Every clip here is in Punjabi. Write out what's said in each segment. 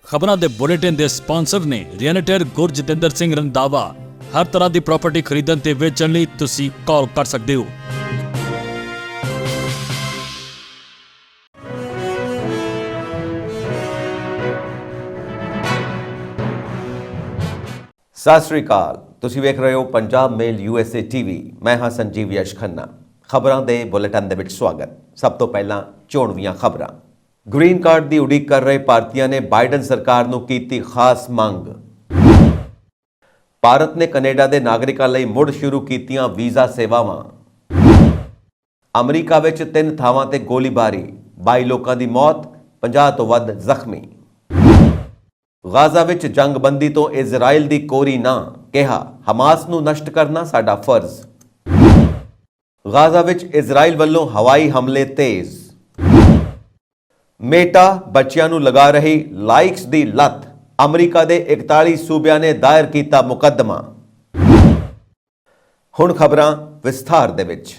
ਖਬਰਾਂ ਦੇ ਬੁਲੇਟਿਨ ਦੇ ਸਪਾਂਸਰ ਨੇ ਰੀਅਲਟਰ ਗੁਰਜਤਿੰਦਰ ਸਿੰਘ ਰੰਧਾਵਾ। ਹਰ ਤਰ੍ਹਾਂ ਦੀ ਪ੍ਰਾਪਰਟੀ ਖਰੀਦਣ ਤੇ ਵੇਚਣ ਲਈ ਤੁਸੀਂ ਕਾਲ ਕਰ ਸਕਦੇ ਹੋ। ਸਤਿ ਸ਼੍ਰੀ ਅਕਾਲ, ਤੁਸੀਂ ਵੇਖ ਰਹੇ ਹੋ ਪੰਜਾਬ ਮੇਲ USA TV। ਮੈਂ ਹਾਂ ਸੰਜੀਵ ਯਸ਼ ਖੰਨਾ। ਖਬਰਾਂ ਦੇ ਬੁਲੇਟਿਨ ਦੇ ਵਿੱਚ ਸਵਾਗਤ। ਸਭ ਤੋਂ ਪਹਿਲਾਂ ਚੋਣਵੀਆਂ ਖਬਰਾਂ। ਗ੍ਰੀਨ ਕਾਰਡ ਦੀ ਉਡੀਕ ਕਰ ਰਹੇ ਭਾਰਤੀਆਂ ਨੇ ਬਾਈਡਨ ਸਰਕਾਰ ਨੂੰ ਕੀਤੀ ਖਾਸ ਮੰਗ। ਭਾਰਤ ਨੇ ਕੈਨੇਡਾ ਦੇ ਨਾਗਰਿਕਾਂ ਲਈ ਮੁੜ ਸ਼ੁਰੂ ਕੀਤੀਆਂ ਵੀਜ਼ਾ ਸੇਵਾਵਾਂ। ਅਮਰੀਕਾ ਵਿੱਚ 3 ਥਾਵਾਂ ਤੇ ਗੋਲੀਬਾਰੀ, 22 ਲੋਕਾਂ ਦੀ ਮੌਤ, 50 ਤੋਂ ਵੱਧ ਜ਼ਖਮੀ। ਗਾਜ਼ਾ ਵਿੱਚ ਜੰਗਬੰਦੀ ਤੋਂ ਇਜ਼ਰਾਈਲ ਦੀ ਕੋਰੀ ਨਾ, ਕਿਹਾ ਹਮਾਸ ਨੂੰ ਨਸ਼ਟ ਕਰਨਾ ਸਾਡਾ ਫਰਜ਼। ਗਾਜ਼ਾ ਵਿੱਚ ਇਜ਼ਰਾਈਲ ਵੱਲੋਂ ਹਵਾਈ ਹਮਲੇ ਤੇਜ਼। ਮੇਟਾ ਬੱਚਿਆਂ ਨੂੰ ਲਗਾ ਰਹੀ ਲਾਈਕਸ ਦੀ ਲੱਤ, ਅਮਰੀਕਾ ਦੇ 41 ਸੂਬਿਆਂ ਨੇ ਦਾਇਰ ਕੀਤਾ ਮੁਕੱਦਮਾ। ਹੁਣ ਖਬਰਾਂ ਵਿਸਥਾਰ ਦੇ ਵਿੱਚ।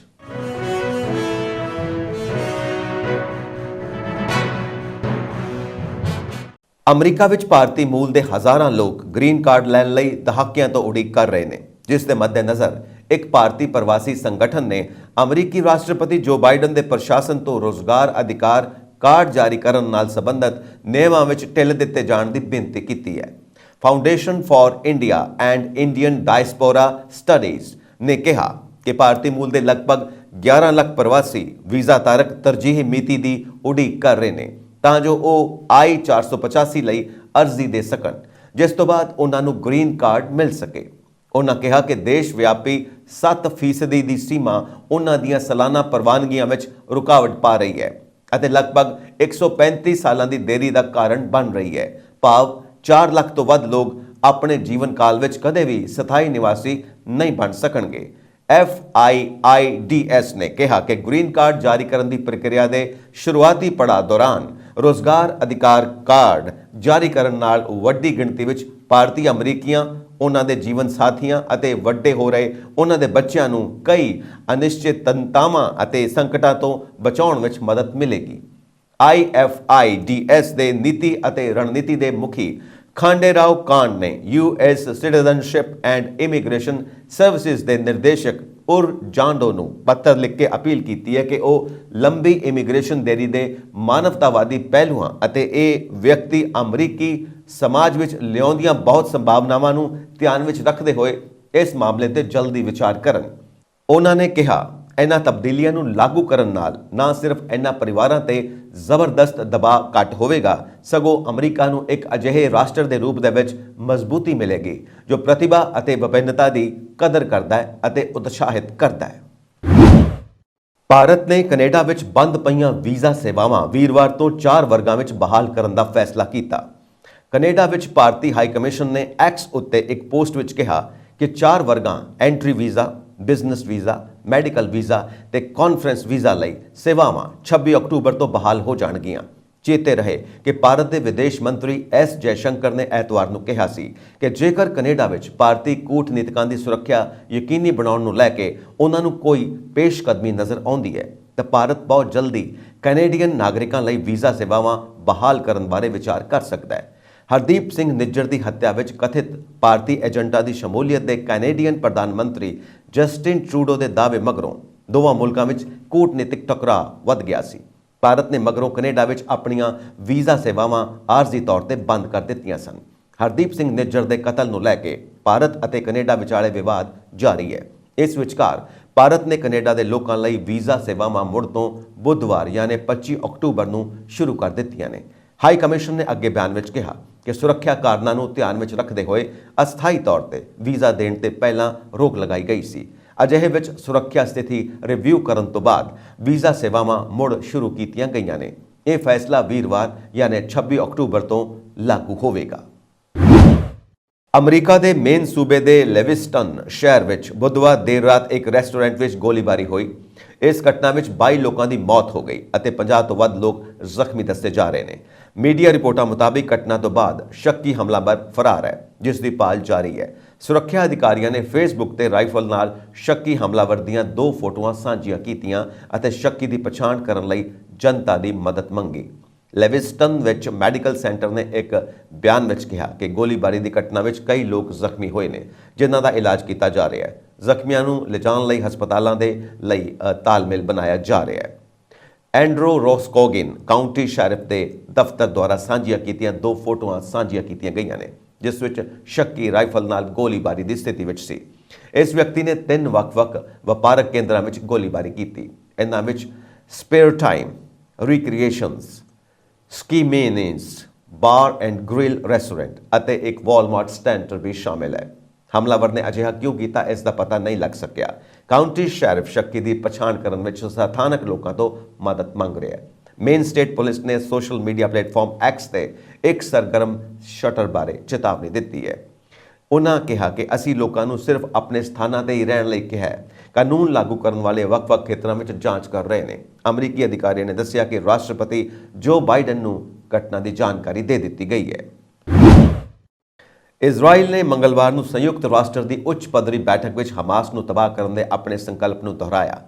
ਅਮਰੀਕਾ ਵਿੱਚ ਭਾਰਤੀ ਮੂਲ ਦੇ ਹਜ਼ਾਰਾਂ ਲੋਕ ਗ੍ਰੀਨ ਕਾਰਡ ਲੈਣ ਲਈ ਦਹਾਕਿਆਂ ਤੋਂ ਉਡੀਕ ਕਰ ਰਹੇ ਨੇ, ਜਿਸ ਦੇ ਮੱਦੇਨਜ਼ਰ ਇੱਕ ਭਾਰਤੀ ਪ੍ਰਵਾਸੀ ਸੰਗਠਨ ਨੇ ਅਮਰੀਕੀ ਰਾਸ਼ਟਰਪਤੀ ਜੋ ਬਾਈਡਨ ਦੇ ਪ੍ਰਸ਼ਾਸਨ ਤੋਂ ਰੋਜ਼ਗਾਰ ਅਧਿਕਾਰ ਕਾਰਡ ਜਾਰੀ ਕਰਨ ਨਾਲ ਸੰਬੰਧਿਤ ਨਿਯਮਾਂ ਵਿੱਚ ਢਿੱਲ ਦਿੱਤੇ ਜਾਣ ਦੀ ਬੇਨਤੀ ਕੀਤੀ ਹੈ। Foundation for India and Indian diaspora studies ਨੇ ਕਿਹਾ ਕਿ ਭਾਰਤੀ ਮੂਲ ਦੇ ਲਗਭਗ 11 ਲੱਖ ਪ੍ਰਵਾਸੀ ਵੀਜ਼ਾ ਧਾਰਕ ਤਰਜੀਹੀ ਮਿਤੀ ਦੀ ਉਡੀਕ ਕਰ ਰਹੇ ਨੇ ਤਾਂ ਜੋ ਉਹ I-485 ਲਈ ਅਰਜ਼ੀ ਦੇ ਸਕਣ, ਜਿਸ ਤੋਂ ਬਾਅਦ ਉਹਨਾਂ ਨੂੰ ਗ੍ਰੀਨ ਕਾਰਡ ਮਿਲ ਸਕੇ। ਉਹਨਾਂ ਕਿਹਾ ਕਿ ਦੇਸ਼ ਵਿਆਪੀ 7% ਦੀ ਸੀਮਾ ਉਹਨਾਂ ਦੀਆਂ ਸਾਲਾਨਾ ਪ੍ਰਵਾਨਗੀਆਂ ਵਿੱਚ ਰੁਕਾਵਟ ਪਾ ਰਹੀ ਹੈ ਅਤੇ ਲਗਭਗ 135 ਸਾਲਾਂ ਦੀ ਦੇਰੀ ਦਾ ਕਾਰਨ ਬਣ ਰਹੀ ਹੈ। ਭਾਵ 4 ਲੱਖ ਤੋਂ ਵੱਧ ਲੋਕ ਆਪਣੇ ਜੀਵਨ ਕਾਲ ਵਿੱਚ ਕਦੇ ਵੀ ਸਥਾਈ ਨਿਵਾਸੀ ਨਹੀਂ ਬਣ ਸਕਣਗੇ। FIIDS ਨੇ ਕਿਹਾ ਕਿ ਗ੍ਰੀਨ ਕਾਰਡ ਜਾਰੀ ਕਰਨ ਦੀ ਪ੍ਰਕਿਰਿਆ ਦੇ ਸ਼ੁਰੂਆਤੀ ਪੜਾਅ ਦੌਰਾਨ ਰੋਜ਼ਗਾਰ ਅਧਿਕਾਰ ਕਾਰਡ ਜਾਰੀ ਕਰਨ ਨਾਲ ਵੱਡੀ ਗਿਣਤੀ ਵਿੱਚ ਭਾਰਤੀ ਅਮਰੀਕੀਆਂ, ਉਹਨਾਂ ਦੇ ਜੀਵਨ ਸਾਥੀਆਂ ਅਤੇ ਵੱਡੇ ਹੋ ਰਹੇ ਉਹਨਾਂ ਦੇ ਬੱਚਿਆਂ ਨੂੰ ਕਈ ਅਨਿਸ਼ਚਿਤਤਾਵਾਂ ਅਤੇ ਸੰਕਟਾਂ ਤੋਂ ਬਚਾਉਣ ਵਿੱਚ ਮਦਦ ਮਿਲੇਗੀ। IFIDS ਦੇ ਨੀਤੀ ਅਤੇ ਰਣਨੀਤੀ ਦੇ ਮੁਖੀ ਖਾਂਡੇ ਰਾਓ ਕਾਂਡ ਨੇ US citizenship and immigration services ਦੇ ਨਿਰਦੇਸ਼ਕ ਉਰ ਜਾਂਡੋ ਨੂੰ ਪੱਤਰ ਲਿਖ ਕੇ ਅਪੀਲ ਕੀਤੀ ਹੈ ਕਿ ਉਹ ਲੰਬੀ ਇਮੀਗ੍ਰੇਸ਼ਨ ਦੇਰੀ ਦੇ ਮਾਨਵਤਾਵਾਦੀ ਪਹਿਲੂਆਂ ਅਤੇ ਇਹ ਵਿਅਕਤੀ ਅਮਰੀਕੀ ਸਮਾਜ ਵਿੱਚ ਲਿਆਉਂਦੀਆਂ ਬਹੁਤ ਸੰਭਾਵਨਾਵਾਂ ਨੂੰ ਧਿਆਨ ਵਿੱਚ ਰੱਖਦੇ ਹੋਏ ਇਸ ਮਾਮਲੇ ਤੇ ਜਲਦੀ ਵਿਚਾਰ ਕਰਨ। ਉਹਨਾਂ ਨੇ ਕਿਹਾ ਇਹਨਾਂ ਤਬਦੀਲੀਆਂ ਨੂੰ ਲਾਗੂ ਕਰਨ ਨਾਲ ਨਾ ਸਿਰਫ ਇਹਨਾਂ ਪਰਿਵਾਰਾਂ ਤੇ ਜ਼ਬਰਦਸਤ ਦਬਾਅ ਘੱਟ ਹੋਵੇਗਾ, ਸਗੋਂ ਅਮਰੀਕਾ ਨੂੰ ਇੱਕ ਅਜਿਹੇ ਰਾਸ਼ਟਰ ਦੇ ਰੂਪ ਦੇ ਵਿੱਚ ਮਜ਼ਬੂਤੀ ਮਿਲੇਗੀ ਜੋ ਪ੍ਰਤਿਭਾ ਅਤੇ ਵਿਭਿੰਨਤਾ ਦੀ ਕਦਰ ਕਰਦਾ ਹੈ ਅਤੇ ਉਤਸ਼ਾਹਿਤ ਕਰਦਾ ਹੈ। ਭਾਰਤ ਨੇ ਕੈਨੇਡਾ ਵਿੱਚ ਬੰਦ ਪਈਆਂ ਵੀਜ਼ਾ ਸੇਵਾਵਾਂ ਵੀਰਵਾਰ ਤੋਂ 4 ਵਰਗਾਂ ਵਿੱਚ ਬਹਾਲ ਕਰਨ ਦਾ ਫੈਸਲਾ ਕੀਤਾ। ਕੈਨੇਡਾ ਵਿੱਚ ਭਾਰਤੀ ਹਾਈ ਕਮਿਸ਼ਨ ਨੇ X ਉੱਤੇ ਇੱਕ ਪੋਸਟ ਵਿੱਚ ਕਿਹਾ ਕਿ 4 ਵਰਗਾਂ entry visa, business visa, medical visa ਤੇ ਕਾਨਫਰੰਸ ਵੀਜ਼ਾ ਲਈ ਸੇਵਾਵਾਂ 26 ਅਕਤੂਬਰ ਤੋਂ ਬਹਾਲ ਹੋ ਜਾਣਗੀਆਂ। ਚੇਤੇ ਰਹੇ ਕਿ ਭਾਰਤ ਦੇ ਵਿਦੇਸ਼ ਮੰਤਰੀ S ਜੈਸ਼ੰਕਰ ਨੇ ਐਤਵਾਰ ਨੂੰ ਕਿਹਾ ਸੀ ਕਿ ਜੇਕਰ ਕੈਨੇਡਾ ਵਿੱਚ ਭਾਰਤੀ ਕੂਟਨੀਤਕਾਂ ਦੀ ਸੁਰੱਖਿਆ ਯਕੀਨੀ ਬਣਾਉਣ ਨੂੰ ਲੈ ਕੇ ਉਹਨਾਂ ਨੂੰ ਕੋਈ ਪੇਸ਼ਕਦਮੀ ਨਜ਼ਰ ਆਉਂਦੀ ਹੈ ਤਾਂ ਭਾਰਤ ਬਹੁਤ ਜਲਦੀ ਕੈਨੇਡੀਅਨ ਨਾਗਰਿਕਾਂ ਲਈ ਵੀਜ਼ਾ ਸੇਵਾਵਾਂ ਬਹਾਲ ਕਰਨ ਬਾਰੇ ਵਿਚਾਰ ਕਰ ਸਕਦਾ ਹੈ। ਹਰਦੀਪ ਸਿੰਘ ਨਿੱਜਰ ਦੀ ਹੱਤਿਆ ਵਿੱਚ ਕਥਿਤ ਭਾਰਤੀ ਏਜੰਟਾਂ ਦੀ ਸ਼ਮੂਲੀਅਤ ਦੇ ਕੈਨੇਡੀਅਨ ਪ੍ਰਧਾਨ ਮੰਤਰੀ ਜਸਟਿਨ ਟਰੂਡੋ ਦੇ ਦਾਅਵੇ ਮਗਰੋਂ ਦੋਵਾਂ ਮੁਲਕਾਂ ਵਿੱਚ ਕੂਟਨੀਤਿਕ ਟਕਰਾਅ ਵੱਧ ਗਿਆ ਸੀ। ਭਾਰਤ ਨੇ ਮਗਰੋਂ ਕੈਨੇਡਾ ਵਿੱਚ ਆਪਣੀਆਂ ਵੀਜ਼ਾ ਸੇਵਾਵਾਂ ਆਰਜ਼ੀ ਤੌਰ ਤੇ ਬੰਦ ਕਰ ਦਿੱਤੀਆਂ ਸਨ। ਹਰਦੀਪ ਸਿੰਘ ਨਿੱਜਰ ਦੇ ਕਤਲ ਨੂੰ ਲੈ ਕੇ ਭਾਰਤ ਅਤੇ ਕੈਨੇਡਾ ਵਿਚਾਲੇ ਵਿਵਾਦ ਜਾਰੀ ਹੈ। ਇਸ ਵਿਚਕਾਰ ਭਾਰਤ ਨੇ ਕੈਨੇਡਾ ਦੇ ਲੋਕਾਂ ਲਈ ਵੀਜ਼ਾ ਸੇਵਾਵਾਂ ਮੁੜ ਤੋਂ ਬੁੱਧਵਾਰ ਯਾਨੀ 25 ਅਕਤੂਬਰ ਨੂੰ ਸ਼ੁਰੂ ਕਰ ਦਿੱਤੀਆਂ ਨੇ। ਹਾਈ ਕਮਿਸ਼ਨ ਨੇ ਅੱਗੇ ਬਿਆਨ ਵਿੱਚ ਕਿਹਾ ਕਿ ਸੁਰੱਖਿਆ ਕਾਰਨਾਂ ਨੂੰ ਧਿਆਨ ਵਿੱਚ ਰੱਖਦੇ ਹੋਏ ਅਸਥਾਈ ਤੌਰ ਤੇ ਵੀਜ਼ਾ ਦੇਣ ਤੇ ਪਹਿਲਾਂ ਰੋਕ ਲਗਾਈ ਗਈ ਸੀ। ਅਜਿਹੇ ਵਿੱਚ ਸੁਰੱਖਿਆ ਸਥਿਤੀ ਰਿਵਿਊ ਕਰਨ ਤੋਂ ਬਾਅਦ ਵੀਜ਼ਾ ਸੇਵਾਵਾਂ ਮੁੜ ਸ਼ੁਰੂ ਕੀਤੀਆਂ ਗਈਆਂ ਨੇ। ਇਹ ਫੈਸਲਾ ਵੀਰਵਾਰ ਯਾਨੀ 26 ਅਕਤੂਬਰ ਤੋਂ ਲਾਗੂ ਹੋਵੇਗਾ। ਅਮਰੀਕਾ ਦੇ ਮੇਨ ਸੂਬੇ ਦੇ ਲੈਵਿਸਟਨ ਸ਼ਹਿਰ ਵਿੱਚ ਬੁੱਧਵਾਰ ਦੇਰ ਰਾਤ ਇੱਕ ਰੈਸਟੋਰੈਂਟ ਵਿੱਚ ਗੋਲੀਬਾਰੀ ਹੋਈ। ਇਸ ਘਟਨਾ ਵਿੱਚ 22 ਲੋਕਾਂ ਦੀ ਮੌਤ ਹੋ ਗਈ ਅਤੇ 50 ਤੋਂ ਵੱਧ ਲੋਕ ਜ਼ਖਮੀ ਦੱਸੇ ਜਾ ਰਹੇ ਨੇ। ਮੀਡੀਆ ਰਿਪੋਰਟਾਂ ਮੁਤਾਬਿਕ ਘਟਨਾ ਤੋਂ ਬਾਅਦ ਸ਼ੱਕੀ ਹਮਲਾਵਰ ਫਰਾਰ ਹੈ, ਜਿਸ ਦੀ ਭਾਲ ਜਾਰੀ ਹੈ। ਸੁਰੱਖਿਆ ਅਧਿਕਾਰੀਆਂ ਨੇ ਫੇਸਬੁੱਕ ਤੇ ਰਾਈਫਲ ਨਾਲ ਸ਼ੱਕੀ ਹਮਲਾਵਰ ਦੀਆਂ 2 ਫੋਟੋਆਂ ਸਾਂਝੀਆਂ ਕੀਤੀਆਂ ਅਤੇ ਸ਼ੱਕੀ ਦੀ ਪਛਾਣ ਕਰਨ ਲਈ ਜਨਤਾ ਦੀ ਮਦਦ ਮੰਗੀ। ਲੈਵਿਸਟਨ ਵਿੱਚ ਮੈਡੀਕਲ ਸੈਂਟਰ ਨੇ ਇੱਕ ਬਿਆਨ ਵਿੱਚ ਕਿਹਾ ਕਿ ਗੋਲੀਬਾਰੀ ਦੀ ਘਟਨਾ ਵਿੱਚ ਕਈ ਲੋਕ ਜ਼ਖਮੀ ਹੋਏ ਨੇ, ਜਿਨ੍ਹਾਂ ਦਾ ਇਲਾਜ ਕੀਤਾ ਜਾ ਰਿਹਾ ਹੈ। ਜ਼ਖਮੀਆਂ ਨੂੰ ਲਿਜਾਣ ਲਈ ਹਸਪਤਾਲਾਂ ਦੇ ਲਈ ਤਾਲਮੇਲ ਬਣਾਇਆ ਜਾ ਰਿਹਾ ਹੈ। ਐਂਡਰੂ ਰੋਸਕੋਗਿਨ ਕਾਉਂਟੀ ਸ਼ੈਰਿਫ ਦੇ ਦਫ਼ਤਰ ਦੁਆਰਾ ਸਾਂਝੀਆਂ ਕੀਤੀਆਂ 2 ਫੋਟੋਆਂ ਸਾਂਝੀਆਂ ਕੀਤੀਆਂ ਗਈਆਂ ਨੇ, ਜਿਸ ਵਿੱਚ ਸ਼ੱਕੀ ਰਾਈਫਲ ਨਾਲ ਗੋਲੀਬਾਰੀ ਦੀ ਸਥਿਤੀ ਵਿੱਚ ਸੀ। ਇਸ ਵਿਅਕਤੀ ਨੇ 3 ਵੱਖ-ਵੱਖ ਵਪਾਰਕ ਕੇਂਦਰਾਂ ਵਿੱਚ ਗੋਲੀਬਾਰੀ ਕੀਤੀ। ਇਹਨਾਂ ਵਿੱਚ ਸਪੇਅਰ ਟਾਈਮ ਰੀਕ੍ਰੀਏਸ਼ਨਸ, ਸਕੀਮੇਨਿਸ ਬਾਰ ਐਂਡ ਗ੍ਰਿਲ ਰੈਸਟੋਰੈਂਟ ਅਤੇ ਇੱਕ ਵਾਲਮਾਰਟ ਸਟੈਂਟਰ ਵੀ ਸ਼ਾਮਿਲ ਹੈ। ਹਮਲਾਵਰ ਨੇ ਅਜਿਹਾ ਕਿਉਂ ਕੀਤਾ, ਇਸ ਦਾ ਪਤਾ ਨਹੀਂ ਲੱਗ ਸਕਿਆ। ਕਾਉਂਟੀ ਸ਼ੈਰਿਫ ਸ਼ੱਕੀ ਦੀ ਪਛਾਣ ਕਰਨ ਵਿੱਚ ਸਥਾਨਕ ਲੋਕਾਂ ਤੋਂ ਮਦਦ ਮੰਗ ਰਿਹਾ ਹੈ। ਮੇਨ ਸਟੇਟ ਪੁਲਿਸ ਨੇ ਸੋਸ਼ਲ ਮੀਡੀਆ ਪਲੇਟਫਾਰਮ ਐਕਸ ਤੇ ਇੱਕ ਸਰਗਰਮ ਸ਼ਟਰ ਬਾਰੇ ਚੇਤਾਵਨੀ ਦਿੱਤੀ ਹੈ। ਉਹਨਾਂ ਕਿਹਾ ਕਿ ਅਸੀਂ ਲੋਕਾਂ ਨੂੰ ਸਿਰਫ ਆਪਣੇ ਸਥਾਨਾਂ ਤੇ ਹੀ ਰਹਿਣ ਲਈ ਕਿਹਾ ਹੈ। ਕਾਨੂੰਨ ਲਾਗੂ ਕਰਨ ਵਾਲੇ ਵੱਖ-ਵੱਖ ਖੇਤਰਾਂ ਵਿੱਚ ਜਾਂਚ ਕਰ ਰਹੇ ਨੇ। ਅਮਰੀਕੀ ਅਧਿਕਾਰੀਆਂ ਨੇ ਦੱਸਿਆ ਕਿ ਰਾਸ਼ਟਰਪਤੀ ਜੋ ਬਾਈਡਨ ਨੂੰ ਘਟਨਾ ਦੀ ਜਾਣਕਾਰੀ ਦੇ ਦਿੱਤੀ ਗਈ ਹੈ। ਇਜ਼ਰਾਈਲ ਨੇ ਮੰਗਲਵਾਰ ਨੂੰ ਸੰਯੁਕਤ ਰਾਸ਼ਟਰ ਦੀ ਉੱਚ ਪੱਧਰੀ ਬੈਠਕ ਵਿੱਚ ਹਮਾਸ ਨੂੰ ਤਬਾਹ ਕਰਨ ਦੇ ਆਪਣੇ ਸੰਕਲਪ ਨੂੰ ਦੁਹਰਾਇਆ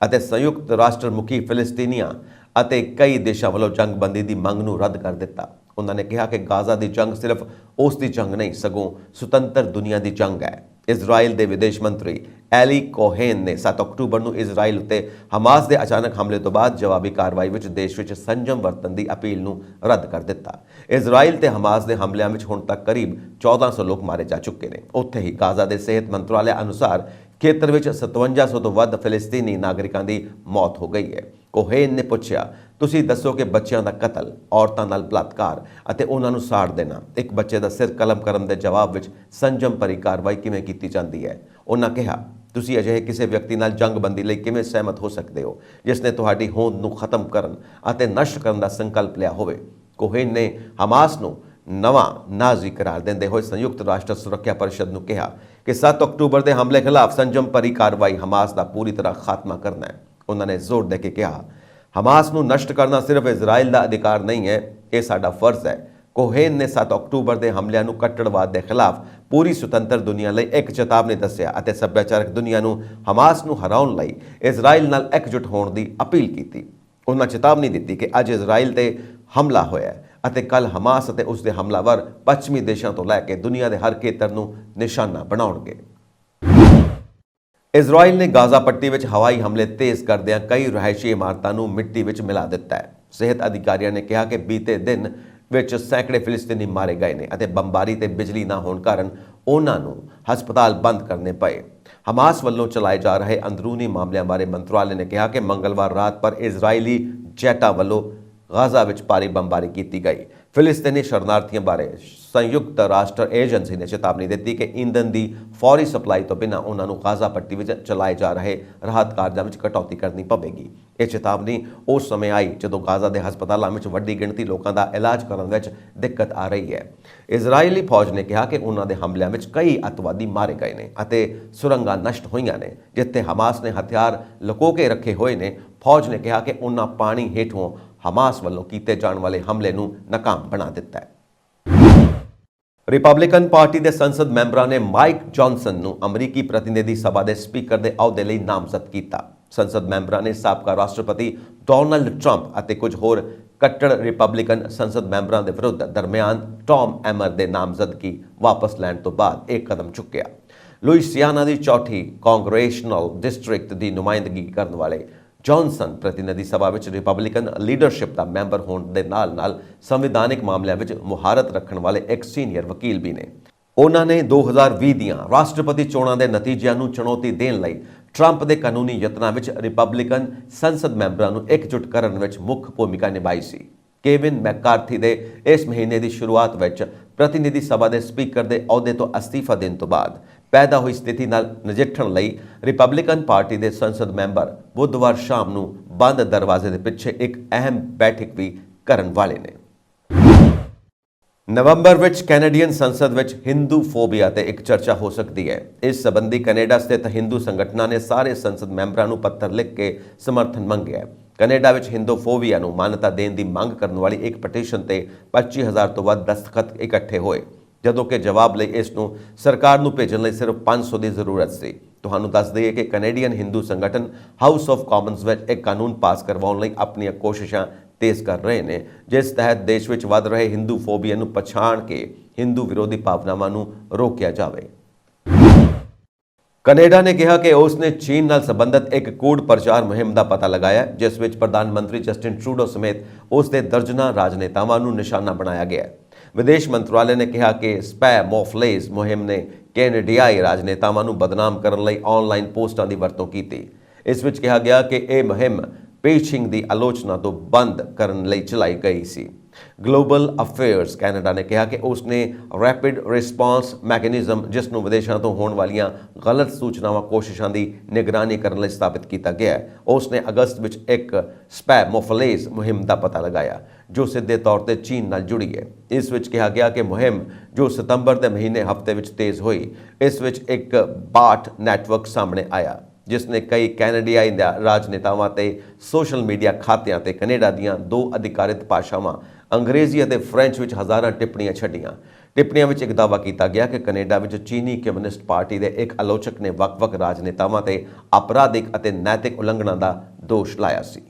ਅਤੇ ਸੰਯੁਕਤ ਰਾਸ਼ਟਰ ਮੁਖੀ ਫਿਲਿਸਤੀਨੀਆਂ ਅਤੇ ਕਈ ਦੇਸ਼ਾਂ ਵੱਲੋਂ ਜੰਗਬੰਦੀ ਦੀ ਮੰਗ ਨੂੰ ਰੱਦ ਕਰ ਦਿੱਤਾ। ਉਹਨਾਂ ਨੇ ਕਿਹਾ ਕਿ ਗਾਜ਼ਾ ਦੀ ਜੰਗ ਸਿਰਫ ਉਸ ਦੀ ਜੰਗ ਨਹੀਂ, ਸਗੋਂ ਸੁਤੰਤਰ ਦੁਨੀਆ ਦੀ ਜੰਗ ਹੈ। ਇਜ਼ਰਾਈਲ ਦੇ ਵਿਦੇਸ਼ ਮੰਤਰੀ ਐਲੀ ਕੋਹੇਨ ਨੇ 7 ਅਕਤੂਬਰ ਨੂੰ ਇਜ਼ਰਾਈਲ ਉੱਤੇ ਹਮਾਸ ਦੇ ਅਚਾਨਕ ਹਮਲੇ ਤੋਂ ਬਾਅਦ ਜਵਾਬੀ ਕਾਰਵਾਈ ਵਿੱਚ ਦੇਸ਼ ਵਿੱਚ ਸੰਜਮ ਵਰਤਣ ਦੀ ਅਪੀਲ ਨੂੰ ਰੱਦ ਕਰ ਦਿੱਤਾ। ਇਜ਼ਰਾਈਲ ਤੇ ਹਮਾਸ ਦੇ ਹਮਲਿਆਂ ਵਿੱਚ ਹੁਣ ਤੱਕ ਕਰੀਬ 1400 ਲੋਕ ਮਾਰੇ ਜਾ ਚੁੱਕੇ ਨੇ। ਉੱਥੇ ਹੀ ਗਾਜ਼ਾ ਦੇ ਸਿਹਤ ਮੰਤਰਾਲੇ ਅਨੁਸਾਰ ਖੇਤਰ ਵਿੱਚ 5700 ਤੋਂ ਵੱਧ ਫਿਲਿਸਤੀਨੀ ਨਾਗਰਿਕਾਂ ਦੀ ਮੌਤ ਹੋ ਗਈ ਹੈ। ਕੋਹੇਨ ਨੇ ਪੁੱਛਿਆ, ਤੁਸੀਂ ਦੱਸੋ ਕਿ ਬੱਚਿਆਂ ਦਾ ਕਤਲ, ਔਰਤਾਂ ਨਾਲ ਬਲਾਤਕਾਰ ਅਤੇ ਉਹਨਾਂ ਨੂੰ ਸਾੜ ਦੇਣਾ, ਇੱਕ ਬੱਚੇ ਦਾ ਸਿਰ ਕਲਮ ਕਰਨ ਦੇ ਜਵਾਬ ਵਿੱਚ ਸੰਜਮ ਭਰੀ ਕਾਰਵਾਈ ਕਿਵੇਂ ਕੀਤੀ ਜਾਂਦੀ ਹੈ। ਉਹਨਾਂ ਕਿਹਾ, ਤੁਸੀਂ ਅਜਿਹੇ ਕਿਸੇ ਵਿਅਕਤੀ ਨਾਲ ਜੰਗਬੰਦੀ ਲਈ ਕਿਵੇਂ ਸਹਿਮਤ ਹੋ ਸਕਦੇ ਹੋ ਜਿਸ ਨੇ ਤੁਹਾਡੀ ਹੋਂਦ ਨੂੰ ਖਤਮ ਕਰਨ ਅਤੇ ਨਸ਼ਟ ਕਰਨ ਦਾ ਸੰਕਲਪ ਲਿਆ ਹੋਵੇ। ਕੋਹੇਨ ਨੇ ਹਮਾਸ ਨੂੰ ਨਵਾਂ ਨਾਜ਼ੀ ਕਰਾਰ ਦਿੰਦੇ ਹੋਏ ਸੰਯੁਕਤ ਰਾਸ਼ਟਰ ਸੁਰੱਖਿਆ ਪਰਿਸ਼ਦ ਨੂੰ ਕਿਹਾ ਕਿ 7 ਅਕਤੂਬਰ ਦੇ ਹਮਲੇ ਖਿਲਾਫ ਸੰਜਮ ਭਰੀ ਕਾਰਵਾਈ ਹਮਾਸ ਦਾ ਪੂਰੀ ਤਰ੍ਹਾਂ ਖਾਤਮਾ ਕਰਨਾ ਹੈ। ਉਹਨਾਂ ਨੇ ਜ਼ੋਰ ਦੇ ਕੇ ਕਿਹਾ, ਹਮਾਸ ਨੂੰ ਨਸ਼ਟ ਕਰਨਾ ਸਿਰਫ ਇਜ਼ਰਾਈਲ ਦਾ ਅਧਿਕਾਰ ਨਹੀਂ ਹੈ, ਇਹ ਸਾਡਾ ਫਰਜ਼ ਹੈ। ਕੋਹੇਨ ਨੇ 7 ਅਕਤੂਬਰ ਦੇ ਹਮਲਿਆਂ ਨੂੰ ਕੱਟੜਵਾਦ ਦੇ ਖਿਲਾਫ ਪੂਰੀ ਸੁਤੰਤਰ ਦੁਨੀਆ ਲਈ ਇੱਕ ਚੇਤਾਵਨੀ ਦੱਸਿਆ ਅਤੇ ਸੱਭਿਆਚਾਰਕ ਦੁਨੀਆ ਨੂੰ ਹਮਾਸ ਨੂੰ ਹਰਾਉਣ ਲਈ ਇਜ਼ਰਾਈਲ ਨਾਲ ਇਕਜੁੱਟ ਹੋਣ ਦੀ ਅਪੀਲ ਕੀਤੀ। ਉਹਨਾਂ ਚੇਤਾਵਨੀ ਦਿੱਤੀ ਕਿ ਅੱਜ ਇਜ਼ਰਾਈਲ ਤੇ ਹਮਲਾ ਹੋਇਆ ਅਤੇ ਕੱਲ ਹਮਾਸ ਅਤੇ ਉਸ ਦੇ ਹਮਲਾਵਰ ਪੱਛਮੀ ਦੇਸ਼ਾਂ ਤੋਂ ਲੈ ਕੇ ਦੁਨੀਆ ਦੇ ਹਰ ਖੇਤਰ ਨੂੰ ਨਿਸ਼ਾਨਾ ਬਣਾਉਣਗੇ। ਇਜ਼ਰਾਈਲ ਨੇ ਗਾਜ਼ਾ ਪੱਟੀ ਵਿੱਚ ਹਵਾਈ ਹਮਲੇ ਤੇਜ਼ ਕਰਦਿਆਂ ਕਈ ਰਿਹਾਇਸ਼ੀ ਇਮਾਰਤਾਂ ਨੂੰ ਮਿੱਟੀ ਵਿੱਚ ਮਿਲਾ ਦਿੱਤਾ ਹੈ। ਸਿਹਤ ਅਧਿਕਾਰੀਆਂ ਨੇ ਕਿਹਾ ਕਿ ਬੀਤੇ ਦਿਨ ਵਿੱਚ ਸੈਂਕੜੇ ਫਿਲਿਸਤੀਨੀ ਮਾਰੇ ਗਏ ਨੇ ਅਤੇ ਬੰਬਾਰੀ ਤੇ ਬਿਜਲੀ ਨਾ ਹੋਣ ਕਾਰਨ ਉਹਨਾਂ ਨੂੰ ਹਸਪਤਾਲ ਬੰਦ ਕਰਨੇ ਪਏ। ਹਮਾਸ ਵੱਲੋਂ ਚਲਾਏ ਜਾ ਰਹੇ ਅੰਦਰੂਨੀ ਮਾਮਲਿਆਂ ਬਾਰੇ ਮੰਤਰਾਲੇ ਨੇ ਕਿਹਾ ਕਿ ਮੰਗਲਵਾਰ ਰਾਤ ਪਰ ਇਜ਼ਰਾਈਲੀ ਜੈਟਾਂ ਵੱਲੋਂ ਗਾਜ਼ਾ ਵਿੱਚ ਭਾਰੀ ਬੰਬਾਰੀ ਕੀਤੀ ਗਈ। ਫਿਲਿਸਤੀਨੀ ਸ਼ਰਨਾਰਥੀਆਂ ਬਾਰੇ ਸੰਯੁਕਤ ਰਾਸ਼ਟਰ ਏਜੰਸੀ ਨੇ ਚੇਤਾਵਨੀ ਦਿੱਤੀ ਕਿ ਈਂਧਨ ਦੀ ਫੌਰੀ ਸਪਲਾਈ ਤੋਂ ਬਿਨਾਂ ਉਹਨਾਂ ਨੂੰ ਗਾਜ਼ਾ ਪੱਟੀ ਵਿੱਚ ਚਲਾਏ ਜਾ ਰਹੇ ਰਾਹਤ ਕਾਰਜਾਂ ਵਿੱਚ ਕਟੌਤੀ ਕਰਨੀ ਪਵੇਗੀ। ਇਹ ਚੇਤਾਵਨੀ ਉਸ ਸਮੇਂ ਆਈ ਜਦੋਂ ਗਾਜ਼ਾ ਦੇ ਹਸਪਤਾਲਾਂ ਵਿੱਚ ਵੱਡੀ ਗਿਣਤੀ ਲੋਕਾਂ ਦਾ ਇਲਾਜ ਕਰਨ ਵਿੱਚ ਦਿੱਕਤ ਆ ਰਹੀ ਹੈ। ਇਜ਼ਰਾਈਲੀ ਫੌਜ ਨੇ ਕਿਹਾ ਕਿ ਉਹਨਾਂ ਦੇ ਹਮਲਿਆਂ ਵਿੱਚ ਕਈ ਅੱਤਵਾਦੀ ਮਾਰੇ ਗਏ ਨੇ ਅਤੇ ਸੁਰੰਗਾਂ ਨਸ਼ਟ ਹੋਈਆਂ ਨੇ ਜਿੱਥੇ ਹਮਾਸ ਨੇ ਹਥਿਆਰ ਲੁਕੋ ਕੇ ਰੱਖੇ ਹੋਏ ਨੇ। ਫੌਜ ਨੇ ਕਿਹਾ ਕਿ ਉਹਨਾਂ ਪਾਣੀ ਹੇਠੋਂ ਹਮਾਸ ਵੱਲੋਂ ਕੀਤੇ ਜਾਣ ਵਾਲੇ ਹਮਲੇ ਨੂੰ ਨਾਕਾਮ ਬਣਾ ਦਿੱਤਾ ਹੈ। ਰਿਪਬਲਿਕਨ ਪਾਰਟੀ ਦੇ ਸੰਸਦ ਮੈਂਬਰਾਂ ਨੇ ਮਾਈਕ ਜੌਨਸਨ ਨੂੰ ਅਮਰੀਕੀ ਪ੍ਰਤੀਨਿਧੀ ਸਭਾ ਦੇ ਸਪੀਕਰ ਦੇ ਅਹੁਦੇ ਲਈ ਨਾਮਜ਼ਦ ਕੀਤਾ। ਸੰਸਦ ਮੈਂਬਰਾਂ ਨੇ ਸਾਬਕਾ ਰਾਸ਼ਟਰਪਤੀ ਡੋਨਾਲਡ ਟਰੰਪ ਅਤੇ ਕੁਝ ਹੋਰ ਕੱਟੜ ਰਿਪਬਲਿਕਨ ਸੰਸਦ ਮੈਂਬਰਾਂ ਦੇ ਵਿਰੁੱਧ ਦਰਮਿਆਨ ਟੌਮ ਐਮਰ ਦੇ ਨਾਮਜ਼ਦਗੀ ਵਾਪਸ ਲੈਣ ਤੋਂ ਬਾਅਦ ਇਹ ਕਦਮ ਚੁੱਕਿਆ। ਲੁਈਸਿਆਨਾ ਦੀ ਚੌਥੀ ਕਾਂਗਰੈਸ਼ਨਲ ਡਿਸਟ੍ਰਿਕਟ ਦੀ ਨੁਮਾਇੰਦਗੀ ਕਰਨ ਵਾਲੇ ਜੌਨਸਨ ਪ੍ਰਤੀਨਿਧੀ ਸਭਾ ਵਿੱਚ ਰਿਪਬਲਿਕਨ ਲੀਡਰਸ਼ਿਪ ਦਾ ਮੈਂਬਰ ਹੋਣ ਦੇ ਨਾਲ-ਨਾਲ ਸੰਵਿਧਾਨਿਕ ਮਾਮਲਿਆਂ ਵਿੱਚ ਮੁਹਾਰਤ ਰੱਖਣ ਵਾਲੇ ਇੱਕ ਸੀਨੀਅਰ ਵਕੀਲ ਵੀ ਨੇ। ਉਹਨਾਂ ਨੇ 2020 ਦੀਆਂ ਰਾਸ਼ਟਰਪਤੀ ਚੋਣਾਂ ਦੇ ਨਤੀਜਿਆਂ ਨੂੰ ਚੁਣੌਤੀ ਦੇਣ ਲਈ ਟਰੰਪ ਦੇ ਕਾਨੂੰਨੀ ਯਤਨਾਂ ਵਿੱਚ ਰਿਪਬਲਿਕਨ ਸੰਸਦ ਮੈਂਬਰਾਂ ਨੂੰ ਇਕਜੁੱਟ ਕਰਨ ਵਿੱਚ ਮੁੱਖ ਭੂਮਿਕਾ ਨਿਭਾਈ ਸੀ। ਕੇਵਿਨ ਮੈਕਾਰਥੀ ਦੇ ਇਸ ਮਹੀਨੇ ਦੀ ਸ਼ੁਰੂਆਤ ਵਿੱਚ ਪ੍ਰਤੀਨਿਧੀ ਸਭਾ ਦੇ ਸਪੀਕਰ ਦੇ ਅਹੁਦੇ ਤੋਂ ਅਸਤੀਫਾ ਦੇਣ ਤੋਂ ਬਾਅਦ ਪੈਦਾ ਹੋਈ ਸਥਿਤੀ ਨਾਲ ਨਜਿੱਠਣ ਲਈ ਰਿਪਬਲਿਕਨ ਪਾਰਟੀ ਦੇ ਸੰਸਦ ਮੈਂਬਰ ਬੁੱਧਵਾਰ ਸ਼ਾਮ ਨੂੰ ਬੰਦ ਦਰਵਾਜ਼ੇ ਦੇ ਪਿੱਛੇ ਇੱਕ ਅਹਿਮ ਬੈਠਕ ਵੀ ਕਰਨ ਵਾਲੇ ਨੇ। ਨਵੰਬਰ ਵਿੱਚ ਕੈਨੇਡੀਅਨ ਸੰਸਦ ਵਿੱਚ ਹਿੰਦੂ ਫੋਬੀਆ ਤੇ ਇੱਕ ਚਰਚਾ ਹੋ ਸਕਦੀ ਹੈ। ਇਸ ਸੰਬੰਧੀ ਕੈਨੇਡਾ ਸਥਿਤ ਹਿੰਦੂ ਸੰਗਠਨਾਂ ਨੇ ਸਾਰੇ ਸੰਸਦ ਮੈਂਬਰਾਂ ਨੂੰ ਪੱਤਰ ਲਿਖ ਕੇ ਸਮਰਥਨ ਮੰਗਿਆ ਹੈ। ਕੈਨੇਡਾ ਵਿੱਚ ਹਿੰਦੂਫੋਬੀਆ ਨੂੰ ਮਾਨਤਾ ਦੇਣ ਦੀ ਮੰਗ ਕਰਨ ਵਾਲੀ ਇੱਕ ਪਟੀਸ਼ਨ ਤੇ 25,000 ਤੋਂ ਵੱਧ ਦਸਤਖਤ ਇਕੱਠੇ ਹੋਏ, ਜਦੋਂ ਕਿ ਜਵਾਬ ਲਈ ਇਸ ਨੂੰ ਸਰਕਾਰ ਨੂੰ ਭੇਜਣ ਲਈ ਸਿਰਫ 500 ਦੀ ਜ਼ਰੂਰਤ ਸੀ। ਤੁਹਾਨੂੰ ਦੱਸ ਦਈਏ ਕਿ ਕੈਨੇਡੀਅਨ ਹਿੰਦੂ ਸੰਗਠਨ ਹਾਊਸ ਆਫ ਕਾਮਨਜ਼ ਵਿੱਚ ਇੱਕ ਕਾਨੂੰਨ ਪਾਸ ਕਰਵਾਉਣ ਲਈ ਆਪਣੀਆਂ ਕੋਸ਼ਿਸ਼ਾਂ ਤੇਜ਼ ਕਰ ਰਹੇ ਨੇ, ਜਿਸ ਤਹਿਤ ਦੇਸ਼ ਵਿੱਚ ਵੱਧ ਰਹੇ ਹਿੰਦੂ ਫੋਬੀਆ ਨੂੰ ਪਛਾਣ ਕੇ ਹਿੰਦੂ ਵਿਰੋਧੀ ਭਾਵਨਾਵਾਂ ਨੂੰ ਰੋਕਿਆ ਜਾਵੇ। ਕੈਨੇਡਾ ਨੇ ਕਿਹਾ ਕਿ ਉਸ ਨੇ ਚੀਨ ਨਾਲ ਸੰਬੰਧਿਤ ਇੱਕ ਕੂੜ ਪ੍ਰਚਾਰ ਮੁਹਿੰਮ ਦਾ ਪਤਾ ਲਗਾਇਆ, ਜਿਸ ਵਿੱਚ ਪ੍ਰਧਾਨ ਮੰਤਰੀ ਜਸਟਿਨ ਟਰੂਡੋ ਸਮੇਤ ਉਸ ਦੇ ਦਰਜਨਾਂ ਰਾਜਨੇਤਾਵਾਂ ਨੂੰ ਨਿਸ਼ਾਨਾ ਬਣਾਇਆ ਗਿਆ ਹੈ। ਵਿਦੇਸ਼ ਮੰਤਰਾਲੇ ਨੇ ਕਿਹਾ ਕਿ ਸਪੈਮੋਫਲੇਜ਼ ਮੁਹਿੰਮ ਨੇ ਕੈਨੇਡੀਆਈ ਰਾਜਨੇਤਾਵਾਂ ਨੂੰ ਬਦਨਾਮ ਕਰਨ ਲਈ ਆਨਲਾਈਨ ਪੋਸਟਾਂ ਦੀ ਵਰਤੋਂ ਕੀਤੀ। ਇਸ ਵਿੱਚ ਕਿਹਾ ਗਿਆ ਕਿ ਇਹ ਮੁਹਿੰਮ ਪੀਚਿੰਗ ਦੀ ਆਲੋਚਨਾ ਤੋਂ ਬੰਦ ਕਰਨ ਲਈ ਚਲਾਈ ਗਈ ਸੀ। ਗਲੋਬਲ ਅਫੇਅਰਸ ਕੈਨੇਡਾ ਨੇ ਕਿਹਾ ਕਿ ਉਸ ਨੇ ਰੈਪਿਡ ਰਿਸਪਾਂਸ ਮੈਕੈਨਿਜ਼ਮ, ਜਿਸ ਨੂੰ ਵਿਦੇਸ਼ਾਂ ਤੋਂ ਹੋਣ ਵਾਲੀਆਂ ਗਲਤ ਸੂਚਨਾਵਾਂ ਕੋਸ਼ਿਸ਼ਾਂ ਦੀ ਨਿਗਰਾਨੀ ਕਰਨ ਲਈ ਸਥਾਪਿਤ ਕੀਤਾ ਗਿਆ ਹੈ। ਉਸ ਨੇ ਅਗਸਤ ਵਿੱਚ ਇੱਕ ਸਪੈਮੋਫਲੇਜ਼ ਮੁਹਿੰਮ ਦਾ ਪਤਾ ਲਗਾਇਆ ਜੋ ਸਿੱਧੇ ਤੌਰ ਤੇ ਚੀਨ ਨਾਲ ਜੁੜੀ ਹੈ। ਇਸ ਵਿੱਚ ਕਿਹਾ ਗਿਆ ਕਿ ਮੁਹਿੰਮ ਜੋ ਸਤੰਬਰ ਦੇ ਮਹੀਨੇ ਹਫ਼ਤੇ ਵਿੱਚ ਤੇਜ਼ ਹੋਈ, ਇਸ ਵਿੱਚ ਇੱਕ ਬਾਟ ਨੈਟਵਰਕ ਸਾਹਮਣੇ ਆਇਆ ਜਿਸ ਨੇ ਕਈ ਕੈਨੇਡੀਆਈ ਰਾਜਨੇਤਾਵਾਂ ਤੇ ਸੋਸ਼ਲ ਮੀਡੀਆ ਖਾਤਿਆਂ ਤੇ ਕੈਨੇਡਾ ਦੀਆਂ 2 ਅਧਿਕਾਰਿਤ ਭਾਸ਼ਾਵਾਂ ਅੰਗਰੇਜ਼ੀ ਅਤੇ ਫ੍ਰੈਂਚ ਵਿੱਚ ਹਜ਼ਾਰਾਂ ਟਿੱਪਣੀਆਂ ਛੱਡੀਆਂ। ਟਿੱਪਣੀਆਂ ਵਿੱਚ ਇੱਕ ਦਾਅਵਾ ਕੀਤਾ ਗਿਆ ਕਿ ਕੈਨੇਡਾ ਵਿੱਚ ਚੀਨੀ ਕਮਿਊਨਿਸਟ ਪਾਰਟੀ ਦੇ ਇੱਕ ਆਲੋਚਕ ਨੇ ਵੱਖ-ਵੱਖ ਰਾਜਨੇਤਾਵਾਂ ਤੇ ਅਪਰਾਧਿਕ ਅਤੇ ਨੈਤਿਕ ਉਲੰਘਣਾ ਦਾ ਦੋਸ਼ ਲਾਇਆ ਸੀ।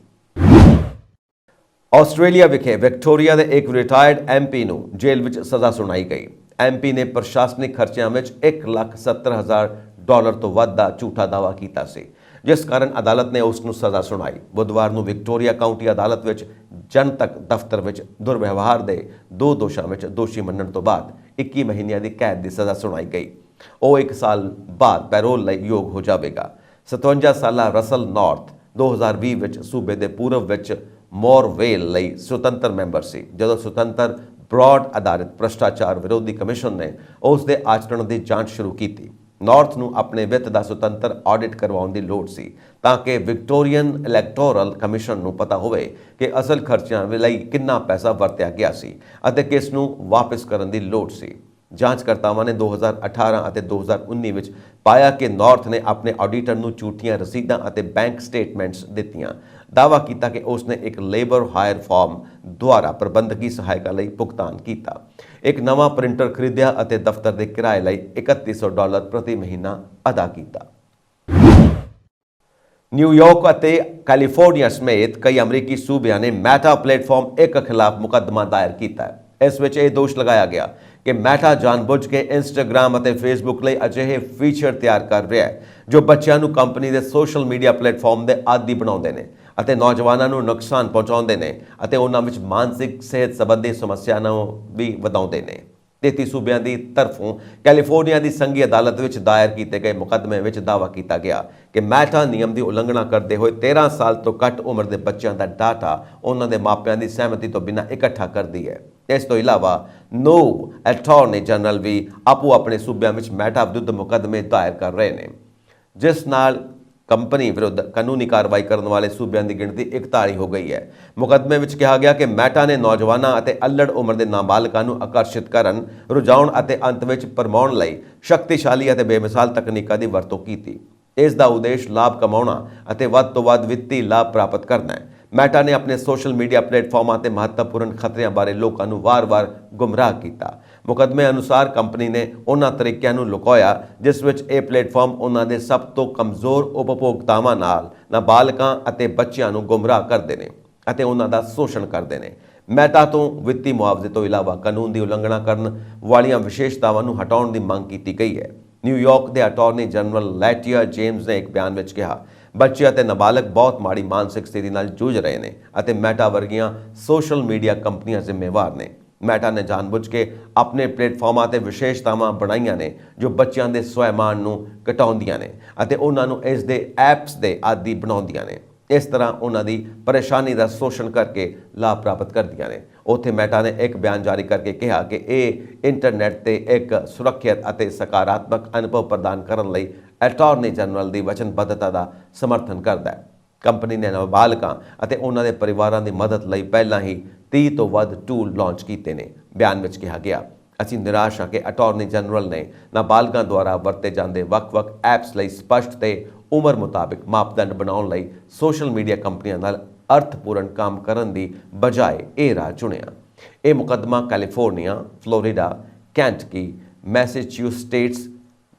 ਆਸਟ੍ਰੇਲੀਆ ਵਿਖੇ ਵਿਕਟੋਰੀਆ ਦੇ ਇੱਕ ਰਿਟਾਇਰਡ ਐਮਪੀ ਨੂੰ ਜੇਲ੍ਹ ਵਿੱਚ ਸਜ਼ਾ ਸੁਣਾਈ ਗਈ। ਐਮਪੀ ਨੇ ਪ੍ਰਸ਼ਾਸਨਿਕ ਖਰਚਿਆਂ ਵਿੱਚ $1,70,000 ਤੋਂ ਵੱਧ ਦਾ ਝੂਠਾ ਦਾਅਵਾ ਕੀਤਾ ਸੀ, ਜਿਸ ਕਾਰਨ ਅਦਾਲਤ ਨੇ ਉਸ ਨੂੰ ਸਜ਼ਾ ਸੁਣਾਈ। ਬੁੱਧਵਾਰ ਨੂੰ ਵਿਕਟੋਰੀਆ ਕਾਉਂਟੀ ਅਦਾਲਤ ਵਿੱਚ ਜਨਤਕ ਦਫ਼ਤਰ ਵਿੱਚ ਦੁਰਵਿਵਹਾਰ ਦੇ 2 ਦੋਸ਼ਾਂ ਵਿੱਚ ਦੋਸ਼ੀ ਮੰਨਣ ਤੋਂ ਬਾਅਦ 21 ਮਹੀਨਿਆਂ ਦੀ ਕੈਦ ਦੀ ਸਜ਼ਾ ਸੁਣਾਈ ਗਈ। ਉਹ 1 ਸਾਲ ਬਾਅਦ ਪੈਰੋਲ ਲਈ ਯੋਗ ਹੋ ਜਾਵੇਗਾ। 57 ਸਾਲਾ ਰਸਲ ਨਾਰਥ 2020 ਵਿੱਚ ਸੂਬੇ ਦੇ ਪੂਰਬ ਵਿੱਚ ਮੋਰਵੇਲ ਲਈ ਸੁਤੰਤਰ ਮੈਂਬਰ ਸੀ, ਜਦੋਂ ਸੁਤੰਤਰ ਬ੍ਰੌਡ ਆਧਾਰਿਤ ਭ੍ਰਿਸ਼ਟਾਚਾਰ ਵਿਰੋਧੀ ਕਮਿਸ਼ਨ ਨੇ ਉਸ ਦੇ ਆਚਰਣ ਦੀ ਜਾਂਚ ਸ਼ੁਰੂ ਕੀਤੀ। ਨਾਰਥ ਨੂੰ ਆਪਣੇ ਵਿੱਤ ਦਾ ਸੁਤੰਤਰ ਆਡਿਟ ਕਰਵਾਉਣ ਦੀ ਲੋੜ ਸੀ ਤਾਂ ਕਿ ਵਿਕਟੋਰੀਅਨ ਇਲੈਕਟੋਰਲ ਕਮਿਸ਼ਨ ਨੂੰ ਪਤਾ ਹੋਵੇ ਕਿ ਅਸਲ ਖਰਚਿਆਂ ਲਈ ਕਿੰਨਾ ਪੈਸਾ ਵਰਤਿਆ ਗਿਆ ਸੀ ਅਤੇ ਕਿਸ ਨੂੰ ਵਾਪਸ ਕਰਨ ਦੀ ਲੋੜ ਸੀ। ਜਾਂਚਕਰਤਾਵਾਂ ਨੇ 2018 ਅਤੇ 2019 ਵਿੱਚ ਪਾਇਆ ਕਿ ਨਾਰਥ ਨੇ ਆਪਣੇ ਆਡੀਟਰ ਨੂੰ ਝੂਠੀਆਂ ਰਸੀਦਾਂ ਅਤੇ ਬੈਂਕ ਸਟੇਟਮੈਂਟਸ ਦਿੱਤੀਆਂ। ਦਾਅਵਾ ਕੀਤਾ ਕਿ ਉਸ ਨੇ ਇੱਕ ਲੇਬਰ ਹਾਇਰ ਫਾਰਮ ਦੁਆਰਾ ਪ੍ਰਬੰਧਕੀ ਸਹਾਇਤਾ ਲਈ ਭੁਗਤਾਨ ਕੀਤਾ, ਇੱਕ ਨਵਾਂ ਪ੍ਰਿੰਟਰ ਖਰੀਦਿਆ ਅਤੇ ਦਫ਼ਤਰ ਦੇ ਕਿਰਾਏ ਲਈ $3100 ਪ੍ਰਤੀ ਮਹੀਨਾ ਅਦਾ ਕੀਤਾ। ਨਿਊਯਾਰਕ ਅਤੇ ਕੈਲੀਫੋਰਨੀਆ ਸਮੇਤ ਕਈ ਅਮਰੀਕੀ ਸੂਬਿਆਂ ਨੇ ਮੈਟਾ ਪਲੇਟਫਾਰਮ X ਖਿਲਾਫ ਮੁਕੱਦਮਾ ਦਾਇਰ ਕੀਤਾ ਹੈ। ਇਸ ਵਿੱਚ ਇਹ ਦੋਸ਼ ਲਗਾਇਆ ਗਿਆ ਕਿ ਮੈਟਾ ਜਾਣਬੁੱਝ ਕੇ ਇੰਸਟਾਗ੍ਰਾਮ ਅਤੇ ਫੇਸਬੁੱਕ ਲਈ ਅਜਿਹੇ ਫੀਚਰ ਤਿਆਰ ਕਰ ਰਿਹਾ ਹੈ ਜੋ ਬੱਚਿਆਂ ਨੂੰ ਕੰਪਨੀ ਦੇ ਸੋਸ਼ਲ ਮੀਡੀਆ ਪਲੇਟਫਾਰਮ ਦੇ ਆਦੀ ਬਣਾਉਂਦੇ ਨੇ ਅਤੇ ਨੌਜਵਾਨਾਂ ਨੂੰ ਨੁਕਸਾਨ ਪਹੁੰਚਾਉਂਦੇ ਨੇ ਅਤੇ ਉਹਨਾਂ ਵਿੱਚ ਮਾਨਸਿਕ ਸਿਹਤ ਸੰਬੰਧੀ ਸਮੱਸਿਆਵਾਂ ਨੂੰ ਵੀ ਵਧਾਉਂਦੇ ਨੇ। 33 ਸੂਬਿਆਂ ਦੀ ਤਰਫੋਂ ਕੈਲੀਫੋਰਨੀਆ ਦੀ ਸੰਘੀ ਅਦਾਲਤ ਵਿੱਚ ਦਾਇਰ ਕੀਤੇ ਗਏ ਮੁਕੱਦਮੇ ਵਿੱਚ ਦਾਅਵਾ ਕੀਤਾ ਗਿਆ ਕਿ ਮੈਟਾ ਨਿਯਮ ਦੀ ਉਲੰਘਣਾ ਕਰਦੇ ਹੋਏ 13 ਸਾਲ ਤੋਂ ਘੱਟ ਉਮਰ ਦੇ ਬੱਚਿਆਂ ਦਾ ਡਾਟਾ ਉਹਨਾਂ ਦੇ ਮਾਪਿਆਂ ਦੀ ਸਹਿਮਤੀ ਤੋਂ ਬਿਨਾਂ ਇਕੱਠਾ ਕਰਦੀ ਹੈ। ਇਸ ਤੋਂ ਇਲਾਵਾ 9 ਅਟਾਰਨੀ ਜਨਰਲ ਵੀ ਆਪੋ ਆਪਣੇ ਸੂਬਿਆਂ ਵਿੱਚ ਮੈਟਾ ਵਿਰੁੱਧ ਮੁਕੱਦਮੇ ਦਾਇਰ ਕਰ ਰਹੇ ਨੇ, ਜਿਸ ਨਾਲ ਕੰਪਨੀ ਵਿਰੁੱਧ ਕਾਨੂੰਨੀ ਕਾਰਵਾਈ ਕਰਨ ਵਾਲੇ ਸੂਬਿਆਂ ਦੀ ਗਿਣਤੀ 41 ਹੋ ਗਈ ਹੈ। ਮੁਕੱਦਮੇ ਵਿੱਚ ਕਿਹਾ ਗਿਆ ਕਿ ਮੈਟਾ ਨੇ ਨੌਜਵਾਨਾਂ ਅਤੇ ਅੱਲੜ ਉਮਰ ਦੇ ਨਾਬਾਲਗਾਂ ਨੂੰ ਆਕਰਸ਼ਿਤ ਕਰਨ, ਰੁਝਾਉਣ ਅਤੇ ਅੰਤ ਵਿੱਚ ਭਰਮਾਉਣ ਲਈ ਸ਼ਕਤੀਸ਼ਾਲੀ ਅਤੇ ਬੇਮਿਸਾਲ ਤਕਨੀਕਾਂ ਦੀ ਵਰਤੋਂ ਕੀਤੀ। ਇਸ ਦਾ ਉਦੇਸ਼ ਲਾਭ ਕਮਾਉਣਾ ਅਤੇ ਵੱਧ ਤੋਂ ਵੱਧ ਵਿੱਤੀ ਲਾਭ ਪ੍ਰਾਪਤ ਕਰਨਾ ਹੈ। ਮੈਟਾ ਨੇ ਆਪਣੇ ਸੋਸ਼ਲ ਮੀਡੀਆ ਪਲੇਟਫਾਰਮਾਂ ਤੇ ਮਹੱਤਵਪੂਰਨ ਖਤਰਿਆਂ ਬਾਰੇ ਲੋਕਾਂ ਨੂੰ ਵਾਰ-ਵਾਰ ਗੁੰਮਰਾਹ ਕੀਤਾ। ਮੁਕੱਦਮੇ ਅਨੁਸਾਰ ਕੰਪਨੀ ਨੇ ਉਹਨਾਂ ਤਰੀਕਿਆਂ ਨੂੰ ਲੁਕਾਇਆ ਜਿਸ ਵਿੱਚ ਇਹ ਪਲੇਟਫਾਰਮ ਉਹਨਾਂ ਦੇ ਸਭ ਤੋਂ ਕਮਜ਼ੋਰ ਉਪਭੋਗਤਾਵਾਂ ਨਾਲ ਨਾਬਾਲਗਾਂ ਅਤੇ ਬੱਚਿਆਂ ਨੂੰ ਗੁੰਮਰਾਹ ਕਰਦੇ ਨੇ ਅਤੇ ਉਹਨਾਂ ਦਾ ਸ਼ੋਸ਼ਣ ਕਰਦੇ ਨੇ। ਮੈਟਾ ਤੋਂ ਵਿੱਤੀ ਮੁਆਵਜ਼ੇ ਤੋਂ ਇਲਾਵਾ ਕਾਨੂੰਨ ਦੀ ਉਲੰਘਣਾ ਕਰਨ ਵਾਲੀਆਂ ਵਿਸ਼ੇਸ਼ਤਾਵਾਂ ਨੂੰ ਹਟਾਉਣ ਦੀ ਮੰਗ ਕੀਤੀ ਗਈ ਹੈ। ਨਿਊਯਾਰਕ ਦੇ ਅਟਾਰਨੀ ਜਨਰਲ ਲੈਟੀਆ ਜੇਮਸ ਨੇ ਇੱਕ ਬਿਆਨ ਵਿੱਚ ਕਿਹਾ, ਬੱਚੇ ਅਤੇ ਨਾਬਾਲਗ ਬਹੁਤ ਮਾੜੀ ਮਾਨਸਿਕ ਸਥਿਤੀ ਨਾਲ ਜੂਝ ਰਹੇ ਨੇ ਅਤੇ ਮੈਟਾ ਵਰਗੀਆਂ ਸੋਸ਼ਲ ਮੀਡੀਆ ਕੰਪਨੀਆਂ ਜ਼ਿੰਮੇਵਾਰ ਨੇ। ਮੈਟਾ ਨੇ ਜਾਣਬੁੱਝ ਕੇ ਆਪਣੇ ਪਲੇਟਫਾਰਮਾਂ ਤੇ ਵਿਸ਼ੇਸ਼ਤਾਵਾਂ ਬਣਾਈਆਂ ਨੇ ਜੋ ਬੱਚਿਆਂ ਦੇ ਸਵੈਮਾਨ ਨੂੰ ਘਟਾਉਂਦੀਆਂ ਨੇ ਅਤੇ ਉਹਨਾਂ ਨੂੰ ਇਸ ਦੇ ਐਪਸ ਦੇ ਆਦੀ ਬਣਾਉਂਦੀਆਂ ਨੇ। ਇਸ ਤਰ੍ਹਾਂ ਉਹਨਾਂ ਦੀ ਪਰੇਸ਼ਾਨੀ ਦਾ ਸ਼ੋਸ਼ਣ ਕਰਕੇ ਲਾਭ ਪ੍ਰਾਪਤ ਕਰਦੀਆਂ ਨੇ। ਉੱਥੇ ਮੈਟਾ ਨੇ ਇੱਕ ਬਿਆਨ ਜਾਰੀ ਕਰਕੇ ਕਿਹਾ ਕਿ ਇਹ ਇੰਟਰਨੈਟ ਤੇ ਇੱਕ ਸੁਰੱਖਿਅਤ ਅਤੇ ਸਕਾਰਾਤਮਕ ਅਨੁਭਵ ਪ੍ਰਦਾਨ ਕਰਨ ਲਈ ਅਟਾਰਨੀ ਜਨਰਲ ਦੀ ਵਚਨਬੱਧਤਾ ਦਾ ਸਮਰਥਨ ਕਰਦਾ ਹੈ। ਕੰਪਨੀ ਨੇ ਨਾਬਾਲਗਾਂ ਅਤੇ ਉਹਨਾਂ ਦੇ ਪਰਿਵਾਰਾਂ ਦੀ ਮਦਦ ਲਈ ਪਹਿਲਾਂ ਹੀ 30 ਤੋਂ ਵੱਧ ਟੂਲ ਲਾਂਚ ਕੀਤੇ ਨੇ। ਬਿਆਨ ਵਿੱਚ ਕਿਹਾ ਗਿਆ, ਅਸੀਂ ਨਿਰਾਸ਼ ਹਾਂ ਕਿ ਅਟਾਰਨੀ ਜਨਰਲ ਨੇ ਨਾਬਾਲਗਾਂ ਦੁਆਰਾ ਵਰਤੇ ਜਾਂਦੇ ਵੱਖ-ਵੱਖ ਐਪਸ ਲਈ ਸਪਸ਼ਟ ਤੇ ਉਮਰ ਮੁਤਾਬਿਕ ਮਾਪਦੰਡ ਬਣਾਉਣ ਲਈ ਸੋਸ਼ਲ ਮੀਡੀਆ ਕੰਪਨੀਆਂ ਨਾਲ ਅਰਥਪੂਰਨ ਕੰਮ ਕਰਨ ਦੀ ਬਜਾਏ ਇਹ ਰਾਹ ਚੁਣਿਆ। ਇਹ ਮੁਕੱਦਮਾ California, Florida, Kentucky, Massachusetts,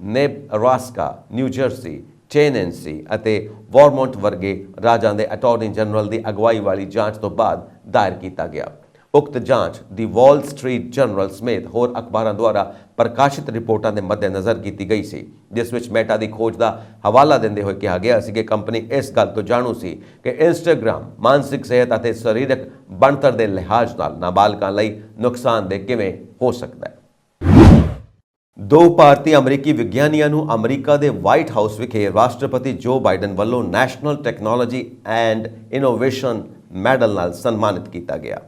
Nebraska, New Jersey, Tennessee ਅਤੇ ਵੌਰਮੌਂਟ ਵਰਗੇ ਰਾਜਾਂ ਦੇ ਅਟਾਰਨੀ ਜਨਰਲ ਦੀ ਅਗਵਾਈ ਵਾਲੀ ਜਾਂਚ ਤੋਂ ਬਾਅਦ ਦਾਇਰ ਕੀਤਾ ਗਿਆ। ਉਕਤ ਜਾਂਚ ਦੀ ਵਾਲ ਸਟਰੀਟ ਜਰਨਲ ਸਮੇਤ ਹੋਰ ਅਖਬਾਰਾਂ ਦੁਆਰਾ ਪ੍ਰਕਾਸ਼ਿਤ ਰਿਪੋਰਟਾਂ ਦੇ ਮੱਦੇਨਜ਼ਰ ਕੀਤੀ ਗਈ ਸੀ, ਜਿਸ ਵਿੱਚ ਮੈਟਾ ਦੀ ਖੋਜ ਦਾ ਹਵਾਲਾ ਦਿੰਦੇ ਹੋਏ ਕਿਹਾ ਗਿਆ ਸੀ ਕਿ ਕੰਪਨੀ ਇਸ ਗੱਲ ਤੋਂ ਜਾਣੂ ਸੀ ਕਿ ਇੰਸਟਾਗ੍ਰਾਮ ਮਾਨਸਿਕ ਸਿਹਤ ਅਤੇ ਸਰੀਰਕ ਬਣਤਰ ਦੇ ਲਿਹਾਜ਼ ਨਾਲ ਨਾਬਾਲਗਾਂ ਲਈ ਨੁਕਸਾਨਦੇਹ ਕਿਵੇਂ ਹੋ ਸਕਦਾ ਹੈ। ਦੋ ਭਾਰਤੀ ਅਮਰੀਕੀ ਵਿਗਿਆਨੀਆਂ ਨੂੰ ਅਮਰੀਕਾ ਦੇ ਵਾਈਟ ਹਾਊਸ ਵਿਖੇ ਰਾਸ਼ਟਰਪਤੀ ਜੋ ਬਾਈਡਨ ਵੱਲੋਂ national technology and innovation medal ਨਾਲ ਸਨਮਾਨਿਤ ਕੀਤਾ ਗਿਆ।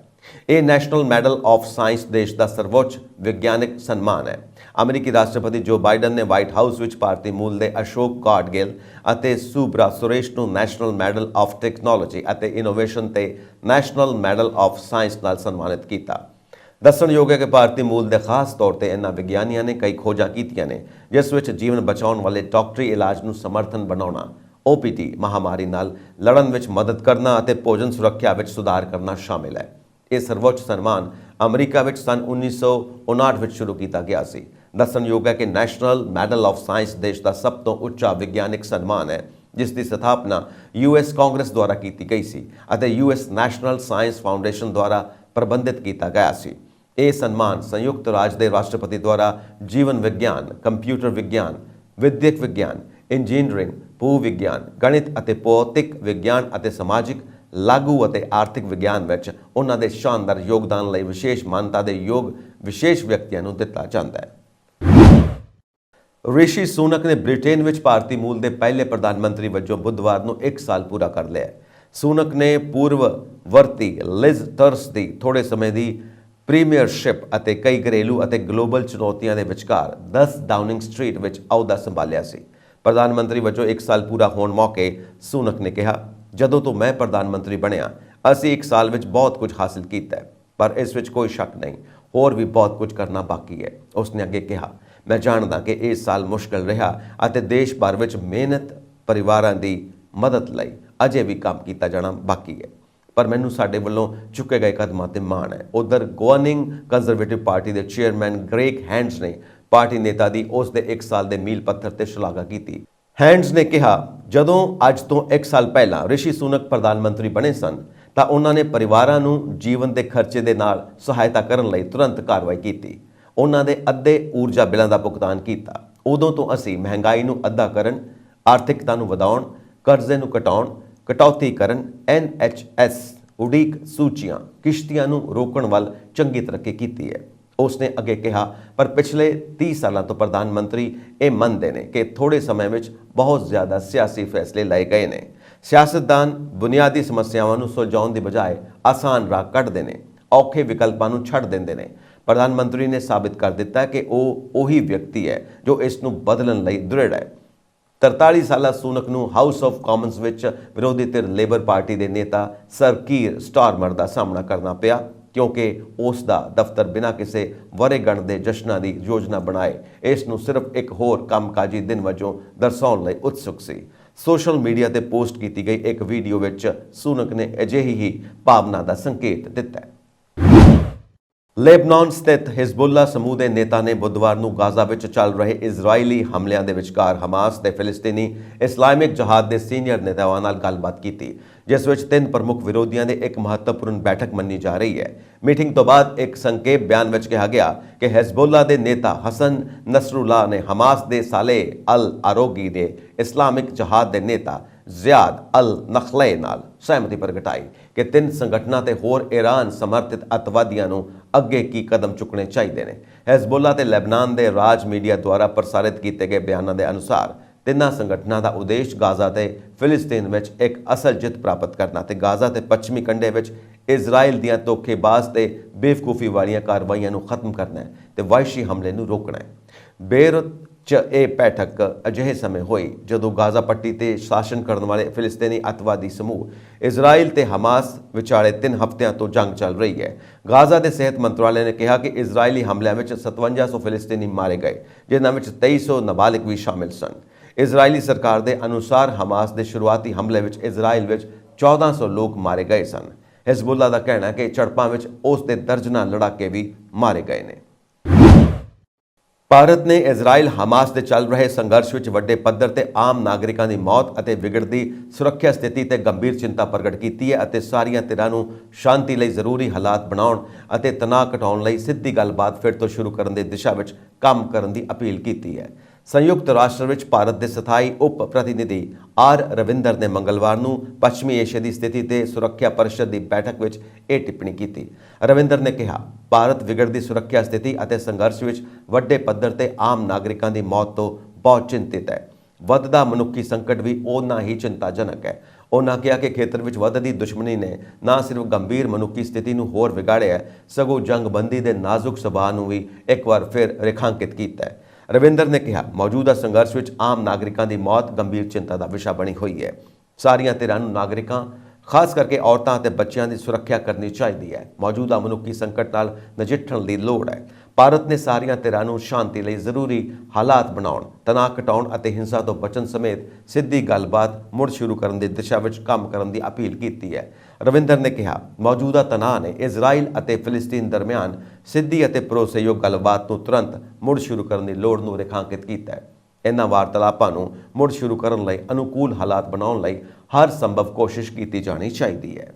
ਇਹ ਨੈਸ਼ਨਲ ਮੈਡਲ ਆਫ ਸਾਇੰਸ ਦੇਸ਼ ਦਾ ਸਰਵੋੱਚ ਵਿਗਿਆਨਕ ਸਨਮਾਨ ਹੈ। ਅਮਰੀਕੀ ਰਾਸ਼ਟਰਪਤੀ ਜੋ ਬਾਈਡਨ ਨੇ ਵਾਈਟ ਹਾਊਸ ਵਿੱਚ ਭਾਰਤੀ ਮੂਲ ਦੇ ਅਸ਼ੋਕ ਕਾਰਡਗਿਲ ਅਤੇ ਸੁਬਰਾ ਸੁਰੇਸ਼ ਨੂੰ ਨੈਸ਼ਨਲ ਮੈਡਲ ਆਫ ਟੈਕਨੋਲੋਜੀ ਅਤੇ ਇਨੋਵੇਸ਼ਨ ਤੇ ਨੈਸ਼ਨਲ ਮੈਡਲ ਆਫ ਸਾਇੰਸ ਨਾਲ ਸਨਮਾਨਿਤ ਕੀਤਾ। ਦੱਸਣਯੋਗ ਹੈ ਕਿ ਭਾਰਤੀ ਮੂਲ ਦੇ ਖਾਸ ਤੌਰ ਤੇ ਇਹਨਾਂ ਵਿਗਿਆਨੀਆਂ ਨੇ ਕਈ ਖੋਜਾਂ ਕੀਤੀਆਂ ਨੇ, ਜਿਸ ਵਿੱਚ ਜੀਵਨ ਬਚਾਉਣ ਵਾਲੇ ਡਾਕਟਰੀ ਇਲਾਜ ਨੂੰ ਸਮਰਥਨ ਬਣਾਉਣਾ, OPT ਮਹਾਮਾਰੀ ਨਾਲ ਲੜਨ ਵਿੱਚ ਮਦਦ ਕਰਨਾ ਅਤੇ ਭੋਜਨ ਸੁਰੱਖਿਆ ਵਿੱਚ ਸੁਧਾਰ ਕਰਨਾ ਸ਼ਾਮਿਲ ਹੈ। ਇਹ ਸਰਵੋੱਚ ਸਨਮਾਨ ਅਮਰੀਕਾ ਵਿੱਚ ਸਨ 1959 ਵਿੱਚ ਸ਼ੁਰੂ ਕੀਤਾ ਗਿਆ ਸੀ। ਦੱਸਣਯੋਗ ਹੈ ਕਿ ਨੈਸ਼ਨਲ ਮੈਡਲ ਆਫ ਸਾਇੰਸ ਦੇਸ਼ ਦਾ ਸਭ ਤੋਂ ਉੱਚਾ ਵਿਗਿਆਨਕ ਸਨਮਾਨ ਹੈ, ਜਿਸ ਦੀ ਸਥਾਪਨਾ US ਕਾਂਗਰਸ ਦੁਆਰਾ ਕੀਤੀ ਗਈ ਸੀ ਅਤੇ US ਨੈਸ਼ਨਲ ਸਾਇੰਸ ਫਾਊਂਡੇਸ਼ਨ ਦੁਆਰਾ ਪ੍ਰਬੰਧਿਤ ਕੀਤਾ ਗਿਆ ਸੀ। ਇਹ ਸਨਮਾਨ ਸੰਯੁਕਤ ਰਾਜ ਦੇ ਰਾਸ਼ਟਰਪਤੀ ਦੁਆਰਾ ਜੀਵਨ ਵਿਗਿਆਨ, ਕੰਪਿਊਟਰ ਵਿਗਿਆਨ, ਵਿਦਿਅਕ ਵਿਗਿਆਨ, ਇੰਜੀਨੀਅਰਿੰਗ, ਭੂ ਵਿਗਿਆਨ, ਗਣਿਤ ਅਤੇ ਭੌਤਿਕ ਵਿਗਿਆਨ ਅਤੇ ਸਮਾਜਿਕ, ਲਾਗੂ ਅਤੇ ਆਰਥਿਕ ਵਿਗਿਆਨ ਵਿੱਚ ਉਹਨਾਂ ਦੇ ਸ਼ਾਨਦਾਰ ਯੋਗਦਾਨ ਲਈ ਵਿਸ਼ੇਸ਼ ਮਾਨਤਾ ਦੇ ਯੋਗ ਵਿਸ਼ੇਸ਼ ਵਿਅਕਤੀਆਂ ਨੂੰ ਦਿੱਤਾ ਜਾਂਦਾ ਹੈ। ਰਿਸ਼ੀ ਸੁਨਕ ਨੇ ਬ੍ਰਿਟੇਨ ਵਿੱਚ ਭਾਰਤੀ ਮੂਲ ਦੇ ਪਹਿਲੇ ਪ੍ਰਧਾਨ ਮੰਤਰੀ ਵਜੋਂ ਬੁੱਧਵਾਰ ਨੂੰ 1 ਸਾਲ ਪੂਰਾ ਕਰ ਲਿਆ। ਸੁਨਕ ਨੇ ਪੂਰਵਵਰਤੀ ਲਿਜ਼ ਟਰਸ ਦੀ ਥੋੜੇ ਸਮੇਂ ਦੀ ਪ੍ਰੀਮੀਅਰਸ਼ਿਪ ਅਤੇ ਕਈ ਘਰੇਲੂ ਅਤੇ ਗਲੋਬਲ ਚੁਣੌਤੀਆਂ ਦੇ ਵਿਚਕਾਰ 10 ਡਾਊਨਿੰਗ ਸਟਰੀਟ ਵਿੱਚ ਅਹੁਦਾ ਸੰਭਾਲਿਆ ਸੀ। ਪ੍ਰਧਾਨ ਮੰਤਰੀ ਵਜੋਂ 1 ਸਾਲ ਪੂਰਾ ਹੋਣ ਮੌਕੇ ਸੁਨਕ ਨੇ ਕਿਹਾ, ਜਦੋਂ ਤੋਂ ਮੈਂ ਪ੍ਰਧਾਨ ਮੰਤਰੀ ਬਣਿਆ ਅਸੀਂ 1 ਸਾਲ ਵਿੱਚ ਬਹੁਤ ਕੁਝ ਹਾਸਿਲ ਕੀਤਾ ਹੈ, ਪਰ ਇਸ ਵਿੱਚ ਕੋਈ ਸ਼ੱਕ ਨਹੀਂ ਹੋਰ ਵੀ ਬਹੁਤ ਕੁਝ ਕਰਨਾ ਬਾਕੀ ਹੈ। ਉਸਨੇ ਅੱਗੇ ਕਿਹਾ, ਮੈਂ ਜਾਣਦਾ ਕਿ ਇਹ ਸਾਲ ਮੁਸ਼ਕਲ ਰਿਹਾ ਅਤੇ ਦੇਸ਼ ਭਰ ਵਿੱਚ ਮਿਹਨਤ ਪਰਿਵਾਰਾਂ ਦੀ ਮਦਦ ਲਈ ਅਜੇ ਵੀ ਕੰਮ ਕੀਤਾ ਜਾਣਾ ਬਾਕੀ ਹੈ, ਪਰ ਮੈਨੂੰ ਸਾਡੇ ਵੱਲੋਂ ਚੁੱਕੇ ਗਏ ਕਦਮਾਂ ਤੇ ਮਾਣ ਹੈ। ਉਧਰ ਗਵਰਨਿੰਗ ਕੰਜ਼ਰਵੇਟਿਵ ਪਾਰਟੀ ਦੇ ਚੇਅਰਮੈਨ ਗ੍ਰੇਗ ਹੈਂਡਸ ਨੇ ਪਾਰਟੀ ਨੇਤਾ ਦੀ ਉਸ ਦੇ 1 ਸਾਲ ਦੇ ਮੀਲ ਪੱਥਰ ਤੇ ਸ਼ਲਾਘਾ ਕੀਤੀ। ਹੈਂਡਸ ਨੇ ਕਿਹਾ, ਜਦੋਂ ਅੱਜ ਤੋਂ 1 ਸਾਲ ਪਹਿਲਾਂ ਰਿਸ਼ੀ ਸੁਨਕ ਪ੍ਰਧਾਨ ਮੰਤਰੀ ਬਣੇ ਸਨ ਤਾਂ ਉਹਨਾਂ ਨੇ ਪਰਿਵਾਰਾਂ ਨੂੰ ਜੀਵਨ ਦੇ ਖਰਚੇ ਦੇ ਨਾਲ ਸਹਾਇਤਾ ਕਰਨ ਲਈ ਤੁਰੰਤ ਕਾਰਵਾਈ ਕੀਤੀ। ਉਹਨਾਂ ਦੇ ਅੱਧੇ ਊਰਜਾ ਬਿੱਲਾਂ ਦਾ ਭੁਗਤਾਨ ਕੀਤਾ। ਉਦੋਂ ਤੋਂ ਅਸੀਂ ਮਹਿੰਗਾਈ ਨੂੰ ਅੱਧਾ ਕਰਨ, ਆਰਥਿਕਤਾ ਨੂੰ ਵਧਾਉਣ, ਕਰਜ਼ੇ ਨੂੰ ਘਟਾਉਣ, ਕਟੌਤੀ ਕਰਨ, NHS ਉਡੀਕ ਸੂਚੀਆਂ, ਕਿਸ਼ਤੀਆਂ ਨੂੰ ਰੋਕਣ ਵੱਲ ਚੰਗੀ ਤਰੱਕੀ ਕੀਤੀ ਹੈ। ਉਸਨੇ ਅੱਗੇ ਕਿਹਾ, ਪਰ ਪਿਛਲੇ 30 ਸਾਲਾਂ ਤੋਂ ਪ੍ਰਧਾਨ ਮੰਤਰੀ ਇਹ ਮੰਨਦੇ ਨੇ ਕਿ ਥੋੜੇ ਸਮੇਂ ਵਿੱਚ ਬਹੁਤ ਜ਼ਿਆਦਾ ਸਿਆਸੀ ਫੈਸਲੇ ਲਏ ਗਏ ਨੇ। ਸਿਆਸਤਦਾਨ ਬੁਨਿਆਦੀ ਸਮੱਸਿਆਵਾਂ ਨੂੰ ਸੁਲਝਾਉਣ ਦੀ ਬਜਾਏ ਆਸਾਨ ਰਾਹ ਕੱਢਦੇ ਨੇ, ਔਖੇ ਵਿਕਲਪਾਂ ਨੂੰ ਛੱਡ ਦਿੰਦੇ ਨੇ। ਪ੍ਰਧਾਨ ਮੰਤਰੀ ਨੇ ਸਾਬਿਤ ਕਰ ਦਿੱਤਾ ਕਿ ਉਹ ਉਹੀ ਵਿਅਕਤੀ ਹੈ ਜੋ ਇਸ ਨੂੰ ਬਦਲਣ ਲਈ ਦ੍ਰਿੜ ਹੈ। 43 ਸਾਲਾ ਸੁਨਕ ਨੂੰ ਹਾਊਸ ਆਫ ਕਾਮਨਸ ਵਿੱਚ ਵਿਰੋਧੀ ਧਿਰ ਲੇਬਰ ਪਾਰਟੀ ਦੇ ਨੇਤਾ ਸਰ ਕੀਰ ਸਟਾਰਮਰ ਦਾ ਸਾਹਮਣਾ ਕਰਨਾ ਪਿਆ, ਕਿਉਂਕਿ ਉਸ ਦਾ ਦਫ਼ਤਰ ਬਿਨਾਂ ਕਿਸੇ ਵਰ੍ਹੇਗੰਢ ਦੇ ਜਸ਼ਨਾਂ ਦੀ ਯੋਜਨਾ ਬਣਾਏ ਇਸ ਨੂੰ ਸਿਰਫ ਇੱਕ ਹੋਰ ਕੰਮਕਾਜੀ ਦਿਨ ਵਜੋਂ ਦਰਸਾਉਣ ਲਈ ਉਤਸੁਕ ਸੀ। ਸੋਸ਼ਲ ਮੀਡੀਆ ਤੇ ਪੋਸਟ ਕੀਤੀ ਗਈ ਇੱਕ ਵੀਡੀਓ ਵਿੱਚ ਸੁਨਕ ਨੇ ਅਜਿਹੀ ਹੀ ਭਾਵਨਾ ਦਾ ਸੰਕੇਤ ਦਿੱਤਾ ਹੈ। ਲੈਬਨਾਨ ਸਥਿਤ ਹਿਜ਼ਬੁੱਲਾ ਸਮੂਹ ਦੇ ਨੇਤਾ ਨੇ ਬੁੱਧਵਾਰ ਨੂੰ ਗਾਜ਼ਾ ਵਿੱਚ ਚੱਲ ਰਹੇ ਇਜ਼ਰਾਈਲੀ ਹਮਲਿਆਂ ਦੇ ਵਿਚਕਾਰ ਹਮਾਸ ਤੇ ਫਿਲਿਸਤੀਨੀ ਇਸਲਾਮਿਕ ਜਹਾਦ ਦੇ ਸੀਨੀਅਰ ਨੇਤਾਵਾਂ ਨਾਲ ਗੱਲਬਾਤ ਕੀਤੀ, ਜਿਸ ਵਿੱਚ 3 ਪ੍ਰਮੁੱਖ ਵਿਰੋਧੀਆਂ ਦੇ ਇੱਕ ਮਹੱਤਵਪੂਰਨ ਬੈਠਕ ਮੰਨੀ ਜਾ ਰਹੀ ਹੈ। ਮੀਟਿੰਗ ਤੋਂ ਬਾਅਦ ਇੱਕ ਸੰਖੇਪ ਬਿਆਨ ਵਿੱਚ ਕਿਹਾ ਗਿਆ ਕਿ ਹਿਜ਼ਬੁੱਲਾ ਦੇ ਨੇਤਾ ਹਸਨ ਨਸਰੁੱਲਾ ਨੇ ਹਮਾਸ ਦੇ ਸਾਲੇ ਅਲ ਆਰੋਗੀ ਦੇ ਇਸਲਾਮਿਕ ਜਹਾਦ ਦੇ ਨੇਤਾ ਜ਼ਿਆਦ ਅਲ ਨਖਲੇ ਨਾਲ ਸਹਿਮਤੀ ਪ੍ਰਗਟਾਈ ਕਿ 3 ਸੰਗਠਨਾਂ ਤੇ ਹੋਰ ਈਰਾਨ ਸਮਰਥਿਤ ਅੱਤਵਾਦੀਆਂ ਨੂੰ ਅੱਗੇ ਕੀ ਕਦਮ ਚੁੱਕਣੇ ਚਾਹੀਦੇ ਨੇ। ਹਿਜ਼ਬੁੱਲਾ ਤੇ ਲੈਬਨਾਨ ਦੇ ਰਾਜ ਮੀਡੀਆ ਦੁਆਰਾ ਪ੍ਰਸਾਰਿਤ ਕੀਤੇ ਗਏ ਬਿਆਨਾਂ ਦੇ ਅਨੁਸਾਰ ਤਿੰਨਾਂ ਸੰਗਠਨਾਂ ਦਾ ਉਦੇਸ਼ ਗਾਜ਼ਾ ਤੇ ਫਿਲਿਸਤੀਨ ਵਿੱਚ ਇੱਕ ਅਸਲ ਜਿੱਤ ਪ੍ਰਾਪਤ ਕਰਨਾ ਤੇ ਗਾਜ਼ਾ ਤੇ ਪੱਛਮੀ ਕੰਢੇ ਵਿੱਚ ਇਜ਼ਰਾਈਲ ਦੀਆਂ ਧੋਖੇਬਾਜ਼ ਤੇ ਬੇਵਕੂਫੀ ਵਾਲੀਆਂ ਕਾਰਵਾਈਆਂ ਨੂੰ ਖਤਮ ਕਰਨਾ ਹੈ ਤੇ ਵਾਇਸ਼ੀ ਹਮਲੇ ਨੂੰ ਰੋਕਣਾ ਹੈ। ਬੇਰੁਤ 'ਚ ਇਹ ਬੈਠਕ ਅਜਿਹੇ ਸਮੇਂ ਹੋਈ ਜਦੋਂ ਗਾਜ਼ਾ ਪੱਟੀ ਤੇ ਸ਼ਾਸਨ ਕਰਨ ਵਾਲੇ ਫਿਲਿਸਤੀਨੀ ਅੱਤਵਾਦੀ ਸਮੂਹ ਇਜ਼ਰਾਈਲ ਤੇ ਹਮਾਸ ਵਿਚਾਲੇ 3 ਹਫ਼ਤਿਆਂ ਤੋਂ ਜੰਗ ਚੱਲ ਰਹੀ ਹੈ। ਗਾਜ਼ਾ ਦੇ ਸਿਹਤ ਮੰਤਰਾਲੇ ਨੇ ਕਿਹਾ ਕਿ ਇਜ਼ਰਾਈਲੀ ਹਮਲਿਆਂ ਵਿੱਚ 5700 ਫਿਲਿਸਤੀਨੀ ਮਾਰੇ ਗਏ, ਜਿਨ੍ਹਾਂ ਵਿੱਚ 2300 ਨਾਬਾਲਿਗ ਵੀ ਸ਼ਾਮਿਲ ਸਨ। ਇਜ਼ਰਾਈਲੀ ਸਰਕਾਰ ਦੇ ਅਨੁਸਾਰ ਹਮਾਸ ਦੇ ਸ਼ੁਰੂਆਤੀ ਹਮਲੇ ਵਿੱਚ ਇਜ਼ਰਾਈਲ ਵਿੱਚ 1400 ਲੋਕ ਮਾਰੇ ਗਏ ਸਨ। ਹਿਜ਼ਬੁੱਲਾ ਦਾ ਕਹਿਣਾ ਹੈ ਕਿ ਝੜਪਾਂ ਵਿੱਚ ਉਸ ਦੇ ਦਰਜਨਾਂ ਲੜਾਕੇ ਵੀ ਮਾਰੇ ਗਏ ਨੇ। ਭਾਰਤ ਨੇ ਇਜ਼ਰਾਈਲ ਹਮਾਸ ਦੇ ਚੱਲ ਰਹੇ ਸੰਘਰਸ਼ ਵਿੱਚ ਵੱਡੇ ਪੱਧਰ ਤੇ ਆਮ ਨਾਗਰਿਕਾਂ ਦੀ ਮੌਤ ਅਤੇ ਵਿਗੜਦੀ ਸੁਰੱਖਿਆ ਸਥਿਤੀ ਤੇ ਗੰਭੀਰ ਚਿੰਤਾ ਪ੍ਰਗਟ ਕੀਤੀ ਹੈ ਅਤੇ ਸਾਰੀਆਂ ਧਿਰਾਂ ਨੂੰ ਸ਼ਾਂਤੀ ਲਈ ਜ਼ਰੂਰੀ ਹਾਲਾਤ ਬਣਾਉਣ ਅਤੇ ਤਣਾਅ ਘਟਾਉਣ ਲਈ ਸਿੱਧੀ ਗੱਲਬਾਤ ਫਿਰ ਤੋਂ ਸ਼ੁਰੂ ਕਰਨ ਦੀ ਦਿਸ਼ਾ ਵਿੱਚ ਕੰਮ ਕਰਨ ਦੀ ਅਪੀਲ ਕੀਤੀ ਹੈ। ਸੰਯੁਕਤ ਰਾਸ਼ਟਰ ਵਿੱਚ ਭਾਰਤ ਦੇ ਸਥਾਈ ਉਪ ਪ੍ਰਤੀਨਿਧੀ ਆਰ ਰਵਿੰਦਰ ਨੇ ਮੰਗਲਵਾਰ ਨੂੰ ਪੱਛਮੀ ਏਸ਼ੀਆ ਦੀ ਸਥਿਤੀ ਤੇ ਸੁਰੱਖਿਆ ਪਰਿਸ਼ਦ ਦੀ ਬੈਠਕ ਵਿੱਚ ਇਹ ਟਿੱਪਣੀ ਕੀਤੀ। ਰਵਿੰਦਰ ਨੇ ਕਿਹਾ, ਭਾਰਤ ਵਿਗੜਦੀ ਸੁਰੱਖਿਆ ਸਥਿਤੀ ਅਤੇ ਸੰਘਰਸ਼ ਵਿੱਚ ਵੱਡੇ ਪੱਧਰ ਤੇ ਆਮ ਨਾਗਰਿਕਾਂ ਦੀ ਮੌਤ ਤੋਂ ਬਹੁਤ ਚਿੰਤਿਤ ਹੈ। ਵੱਧਦਾ ਮਨੁੱਖੀ ਸੰਕਟ ਵੀ ਓਨਾ ਹੀ ਚਿੰਤਾਜਨਕ ਹੈ। ਉਹਨਾਂ ਕਿਹਾ ਕਿ ਖੇਤਰ ਵਿੱਚ ਵੱਧਦੀ ਦੁਸ਼ਮਣੀ ਨੇ ਨਾ ਸਿਰਫ ਗੰਭੀਰ ਮਨੁੱਖੀ ਸਥਿਤੀ ਨੂੰ ਹੋਰ ਵਿਗਾੜਿਆ ਹੈ, ਸਗੋਂ ਜੰਗਬੰਦੀ ਦੇ ਨਾਜ਼ੁਕ ਸੁਭਾਅ ਨੂੰ ਵੀ ਇੱਕ ਵਾਰ ਫਿਰ ਰੇਖਾਂਕਿਤ ਕੀਤਾ ਹੈ। ਰਵਿੰਦਰ ਨੇ ਕਿਹਾ, ਮੌਜੂਦਾ ਸੰਘਰਸ਼ ਵਿੱਚ ਆਮ ਨਾਗਰਿਕਾਂ ਦੀ ਮੌਤ ਗੰਭੀਰ ਚਿੰਤਾ ਦਾ ਵਿਸ਼ਾ ਬਣੀ ਹੋਈ ਹੈ। ਸਾਰੀਆਂ ਧਿਰਾਂ ਨੂੰ ਨਾਗਰਿਕਾਂ, ਖਾਸ ਕਰਕੇ ਔਰਤਾਂ ਅਤੇ ਬੱਚਿਆਂ ਦੀ ਸੁਰੱਖਿਆ ਕਰਨੀ ਚਾਹੀਦੀ ਹੈ। ਮੌਜੂਦਾ ਮਨੁੱਖੀ ਸੰਕਟ ਨਾਲ ਨਜਿੱਠਣ ਦੀ ਲੋੜ ਹੈ। ਭਾਰਤ ਨੇ ਸਾਰੀਆਂ ਧਿਰਾਂ ਨੂੰ ਸ਼ਾਂਤੀ ਲਈ ਜ਼ਰੂਰੀ ਹਾਲਾਤ ਬਣਾਉਣ, ਤਣਾਅ ਘਟਾਉਣ ਅਤੇ ਹਿੰਸਾ ਤੋਂ ਬਚਣ ਸਮੇਤ ਸਿੱਧੀ ਗੱਲਬਾਤ ਮੁੜ ਸ਼ੁਰੂ ਕਰਨ ਦੀ ਦਿਸ਼ਾ ਵਿੱਚ ਕੰਮ ਕਰਨ ਦੀ ਅਪੀਲ ਕੀਤੀ ਹੈ। ਰਵਿੰਦਰ ਨੇ ਕਿਹਾ, ਮੌਜੂਦਾ ਤਣਾਅ ਨੇ ਇਜ਼ਰਾਈਲ ਅਤੇ ਫਿਲਿਸਤੀਨ ਦਰਮਿਆਨ ਸਿੱਧੀ ਅਤੇ ਭਰੋਸੇਯੋਗ ਗੱਲਬਾਤ ਨੂੰ ਤੁਰੰਤ ਮੁੜ ਸ਼ੁਰੂ ਕਰਨ ਦੀ ਲੋੜ ਨੂੰ ਰੇਖਾਂਕਿਤ ਕੀਤਾ ਹੈ। ਇਹਨਾਂ ਵਾਰਤਾਲਾਪਾਂ ਨੂੰ ਮੁੜ ਸ਼ੁਰੂ ਕਰਨ ਲਈ ਅਨੁਕੂਲ ਹਾਲਾਤ ਬਣਾਉਣ ਲਈ ਹਰ ਸੰਭਵ ਕੋਸ਼ਿਸ਼ ਕੀਤੀ ਜਾਣੀ ਚਾਹੀਦੀ ਹੈ।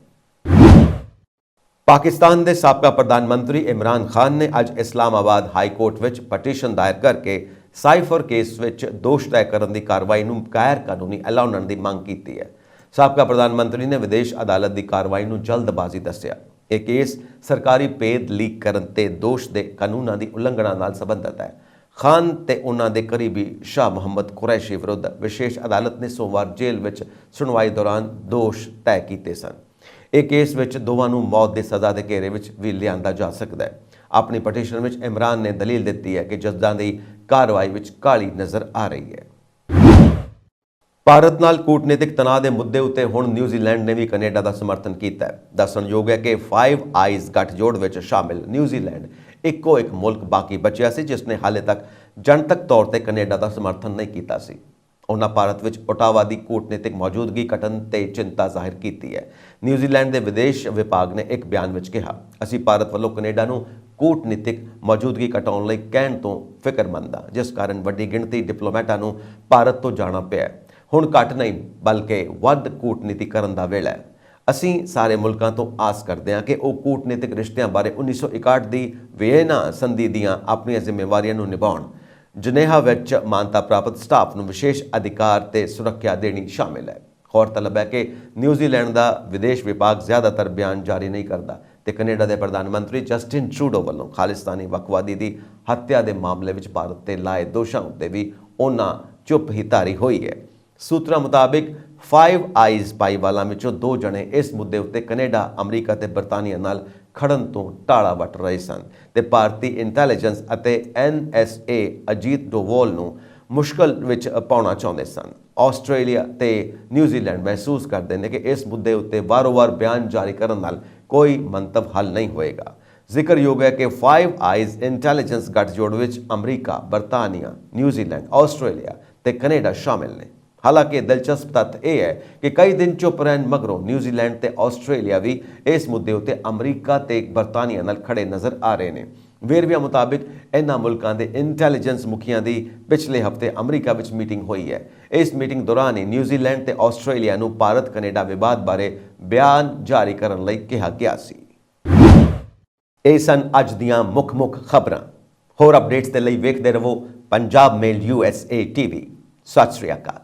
ਪਾਕਿਸਤਾਨ ਦੇ ਸਾਬਕਾ ਪ੍ਰਧਾਨ ਮੰਤਰੀ ਇਮਰਾਨ ਖਾਨ ਨੇ ਅੱਜ ਇਸਲਾਮਾਬਾਦ ਹਾਈ ਕੋਰਟ ਵਿੱਚ ਪਟੀਸ਼ਨ ਦਾਇਰ ਕਰਕੇ ਸਾਈਫਰ ਕੇਸ ਵਿੱਚ ਦੋਸ਼ ਤੈਅ ਕਰਨ ਦੀ ਕਾਰਵਾਈ ਨੂੰ ਗੈਰ ਕਾਨੂੰਨੀ ਐਲਾਨਣ ਦੀ ਮੰਗ ਕੀਤੀ ਹੈ। ਸਾਬਕਾ ਪ੍ਰਧਾਨ ਮੰਤਰੀ ਨੇ ਵਿਦੇਸ਼ ਅਦਾਲਤ ਦੀ ਕਾਰਵਾਈ ਨੂੰ ਜਲਦਬਾਜ਼ੀ ਦੱਸਿਆ। ਇਹ ਕੇਸ ਸਰਕਾਰੀ ਭੇਦ ਲੀਕ ਕਰਨ ਤੇ ਦੋਸ਼ ਦੇ ਕਾਨੂੰਨਾਂ ਦੀ ਉਲੰਘਣਾ ਨਾਲ ਸੰਬੰਧਿਤ ਹੈ। ਖਾਨ ਤੇ ਉਹਨਾਂ ਦੇ ਕਰੀਬੀ ਸ਼ਾਹ ਮੁਹੰਮਦ ਕੁਰੈਸ਼ੀ ਵਿਰੁੱਧ ਵਿਸ਼ੇਸ਼ ਅਦਾਲਤ ਨੇ ਸੋਮਵਾਰ ਜੇਲ੍ਹ ਵਿੱਚ ਸੁਣਵਾਈ ਦੌਰਾਨ ਦੋਸ਼ ਤੈਅ ਕੀਤੇ ਸਨ। ਇਹ ਕੇਸ ਵਿੱਚ ਦੋਵਾਂ ਨੂੰ ਮੌਤ ਦੀ ਸਜ਼ਾ ਦੇ ਘੇਰੇ ਵਿੱਚ ਵੀ ਲਿਆਂਦਾ ਜਾ ਸਕਦਾ ਹੈ। ਆਪਣੀ ਪਟੀਸ਼ਨ ਵਿੱਚ ਇਮਰਾਨ ਨੇ ਦਲੀਲ ਦਿੱਤੀ ਹੈ ਕਿ ਜੱਜਾਂ ਦੀ ਕਾਰਵਾਈ ਵਿੱਚ ਕਾਲੀ ਨਜ਼ਰ ਆ ਰਹੀ ਹੈ। ਭਾਰਤ ਨਾਲ ਕੂਟਨੀਤਿਕ ਤਣਾਅ ਦੇ ਮੁੱਦੇ ਉੱਤੇ ਹੁਣ ਨਿਊਜ਼ੀਲੈਂਡ ਨੇ ਵੀ ਕੈਨੇਡਾ ਦਾ ਸਮਰਥਨ ਕੀਤਾ ਹੈ। ਦੱਸਣਯੋਗ ਹੈ ਕਿ ਫਾਈਵ ਆਈਜ਼ ਗੱਠਜੋੜ ਵਿੱਚ ਸ਼ਾਮਿਲ ਨਿਊਜ਼ੀਲੈਂਡ ਇੱਕੋ ਇੱਕ ਮੁਲਕ ਬਾਕੀ ਬਚਿਆ ਸੀ ਜਿਸ ਨੇ ਹਾਲੇ ਤੱਕ ਜਨਤਕ ਤੌਰ ਤੇ ਕੈਨੇਡਾ ਦਾ ਸਮਰਥਨ ਨਹੀਂ ਕੀਤਾ ਸੀ। ਉਹਨਾਂ ਭਾਰਤ ਵਿੱਚ ਓਟਾਵਾ ਦੀ ਕੂਟਨੀਤਿਕ ਮੌਜੂਦਗੀ ਘਟਣ ਤੇ ਚਿੰਤਾ ਜ਼ਾਹਿਰ ਕੀਤੀ ਹੈ। ਨਿਊਜ਼ੀਲੈਂਡ ਦੇ ਵਿਦੇਸ਼ ਵਿਭਾਗ ਨੇ ਇੱਕ ਬਿਆਨ ਵਿੱਚ ਕਿਹਾ, ਅਸੀਂ ਭਾਰਤ ਵੱਲੋਂ ਕੈਨੇਡਾ ਨੂੰ ਕੂਟਨੀਤਿਕ ਮੌਜੂਦਗੀ ਘਟਾਉਣ ਲਈ ਕਹਿਣ ਤੋਂ ਫਿਕਰਮੰਦ ਹਾਂ, ਜਿਸ ਕਾਰਨ ਵੱਡੀ ਗਿਣਤੀ ਡਿਪਲੋਮੈਟਾਂ ਨੂੰ ਭਾਰਤ ਤੋਂ ਜਾਣਾ ਪਿਆ। ਹੁਣ ਘੱਟ ਨਹੀਂ ਬਲਕਿ ਵੱਧ ਕੂਟਨੀਤੀ ਕਰਨ ਦਾ ਵੇਲਾ ਹੈ। ਅਸੀਂ ਸਾਰੇ ਮੁਲਕਾਂ ਤੋਂ ਆਸ ਕਰਦੇ ਹਾਂ ਕਿ ਉਹ ਕੂਟਨੀਤਿਕ ਰਿਸ਼ਤਿਆਂ ਬਾਰੇ 1961 ਦੀ ਵੀਏਨਾ ਸੰਧੀ ਦੀਆਂ ਆਪਣੀਆਂ ਜ਼ਿੰਮੇਵਾਰੀਆਂ ਨੂੰ ਨਿਭਾਉਣ। ਜਨੇਹਾ ਵਿੱਚ ਮਾਨਤਾ ਪ੍ਰਾਪਤ ਸਟਾਫ ਨੂੰ ਵਿਸ਼ੇਸ਼ ਅਧਿਕਾਰ ਤੇ ਸੁਰੱਖਿਆ ਦੇਣੀ ਸ਼ਾਮਿਲ ਹੈ। ਗੌਰਤਲਬ ਹੈ ਕਿ ਨਿਊਜ਼ੀਲੈਂਡ ਦਾ ਵਿਦੇਸ਼ ਵਿਭਾਗ ਜ਼ਿਆਦਾਤਰ ਬਿਆਨ ਜਾਰੀ ਨਹੀਂ ਕਰਦਾ ਤੇ ਕੈਨੇਡਾ ਦੇ ਪ੍ਰਧਾਨ ਮੰਤਰੀ ਜਸਟਿਨ ਟਰੂਡੋ ਵੱਲੋਂ ਖਾਲਿਸਤਾਨੀ ਵੱਖਵਾਦੀ ਦੀ ਹੱਤਿਆ ਦੇ ਮਾਮਲੇ ਵਿੱਚ ਭਾਰਤ ਤੇ ਲਾਏ ਦੋਸ਼ਾਂ ਉੱਤੇ ਵੀ ਉਹਨਾਂ ਚੁੱਪ ਹੀ ਧਾਰੀ ਹੋਈ ਹੈ। ਸੂਤਰਾਂ ਮੁਤਾਬਿਕ ਫਾਈਵ ਆਈਜ਼ ਭਾਈਵਾਲਾਂ ਵਿੱਚੋਂ 2 ਜਣੇ ਇਸ ਮੁੱਦੇ ਉੱਤੇ ਕੈਨੇਡਾ, ਅਮਰੀਕਾ ਤੇ ਬਰਤਾਨੀਆ ਨਾਲ ਖੜਨ ਤੋਂ ਟਾਲਾ ਵੱਟ ਰਹੇ ਸਨ ਤੇ ਭਾਰਤੀ ਇੰਟੈਲੀਜੈਂਸ ਅਤੇ NSA ਅਜੀਤ ਡੋਵਾਲ ਨੂੰ ਮੁਸ਼ਕਲ ਵਿੱਚ ਪਾਉਣਾ ਚਾਹੁੰਦੇ ਸਨ। ਆਸਟ੍ਰੇਲੀਆ ਤੇ ਨਿਊਜ਼ੀਲੈਂਡ ਮਹਿਸੂਸ ਕਰਦੇ ਨੇ ਕਿ ਇਸ ਮੁੱਦੇ ਉੱਤੇ ਵਾਰੋ-ਵਾਰ ਬਿਆਨ ਜਾਰੀ ਕਰਨ ਨਾਲ ਕੋਈ ਮੰਤਵ ਹੱਲ ਨਹੀਂ ਹੋਏਗਾ। ਜ਼ਿਕਰਯੋਗ ਹੈ ਕਿ ਫਾਈਵ ਆਈਜ਼ ਇੰਟੈਲੀਜੈਂਸ ਗੱਠਜੋੜ ਵਿੱਚ ਅਮਰੀਕਾ, ਬਰਤਾਨੀਆ, ਨਿਊਜ਼ੀਲੈਂਡ, ਆਸਟ੍ਰੇਲੀਆ ਤੇ ਕੈਨੇਡਾ ਸ਼ਾਮਿਲ ਨੇ। ਹਾਲਾਂਕਿ ਦਿਲਚਸਪ ਤੱਥ ਇਹ ਹੈ ਕਿ ਕਈ ਦਿਨ ਚੁੱਪ ਰਹਿਣ ਮਗਰੋਂ ਨਿਊਜ਼ੀਲੈਂਡ ਤੇ ਆਸਟ੍ਰੇਲੀਆ ਵੀ ਇਸ ਮੁੱਦੇ ਉੱਤੇ ਅਮਰੀਕਾ ਤੇ ਬਰਤਾਨੀਆ ਨਾਲ ਖੜੇ ਨਜ਼ਰ ਆ ਰਹੇ ਨੇ। ਵੇਰਵਿਆਂ ਮੁਤਾਬਿਕ ਇਹਨਾਂ ਮੁਲਕਾਂ ਦੇ ਇੰਟੈਲੀਜੈਂਸ ਮੁਖੀਆਂ ਦੀ ਪਿਛਲੇ ਹਫ਼ਤੇ ਅਮਰੀਕਾ ਵਿੱਚ ਮੀਟਿੰਗ ਹੋਈ ਹੈ। ਇਸ ਮੀਟਿੰਗ ਦੌਰਾਨ ਹੀ ਨਿਊਜ਼ੀਲੈਂਡ ਤੇ ਆਸਟ੍ਰੇਲੀਆ ਨੂੰ ਭਾਰਤ-ਕੈਨੇਡਾ ਵਿਵਾਦ ਬਾਰੇ ਬਿਆਨ ਜਾਰੀ ਕਰਨ ਲਈ ਕਿਹਾ ਗਿਆ ਸੀ। ਇਹ ਸਨ ਅੱਜ ਦੀਆਂ ਮੁੱਖ ਖਬਰਾਂ। ਹੋਰ ਅਪਡੇਟਸ ਦੇ ਲਈ ਵੇਖਦੇ ਰਹੋ ਪੰਜਾਬ ਮੇਲ USA TV। ਸਤਿ ਸ਼੍ਰੀ ਅਕਾਲ।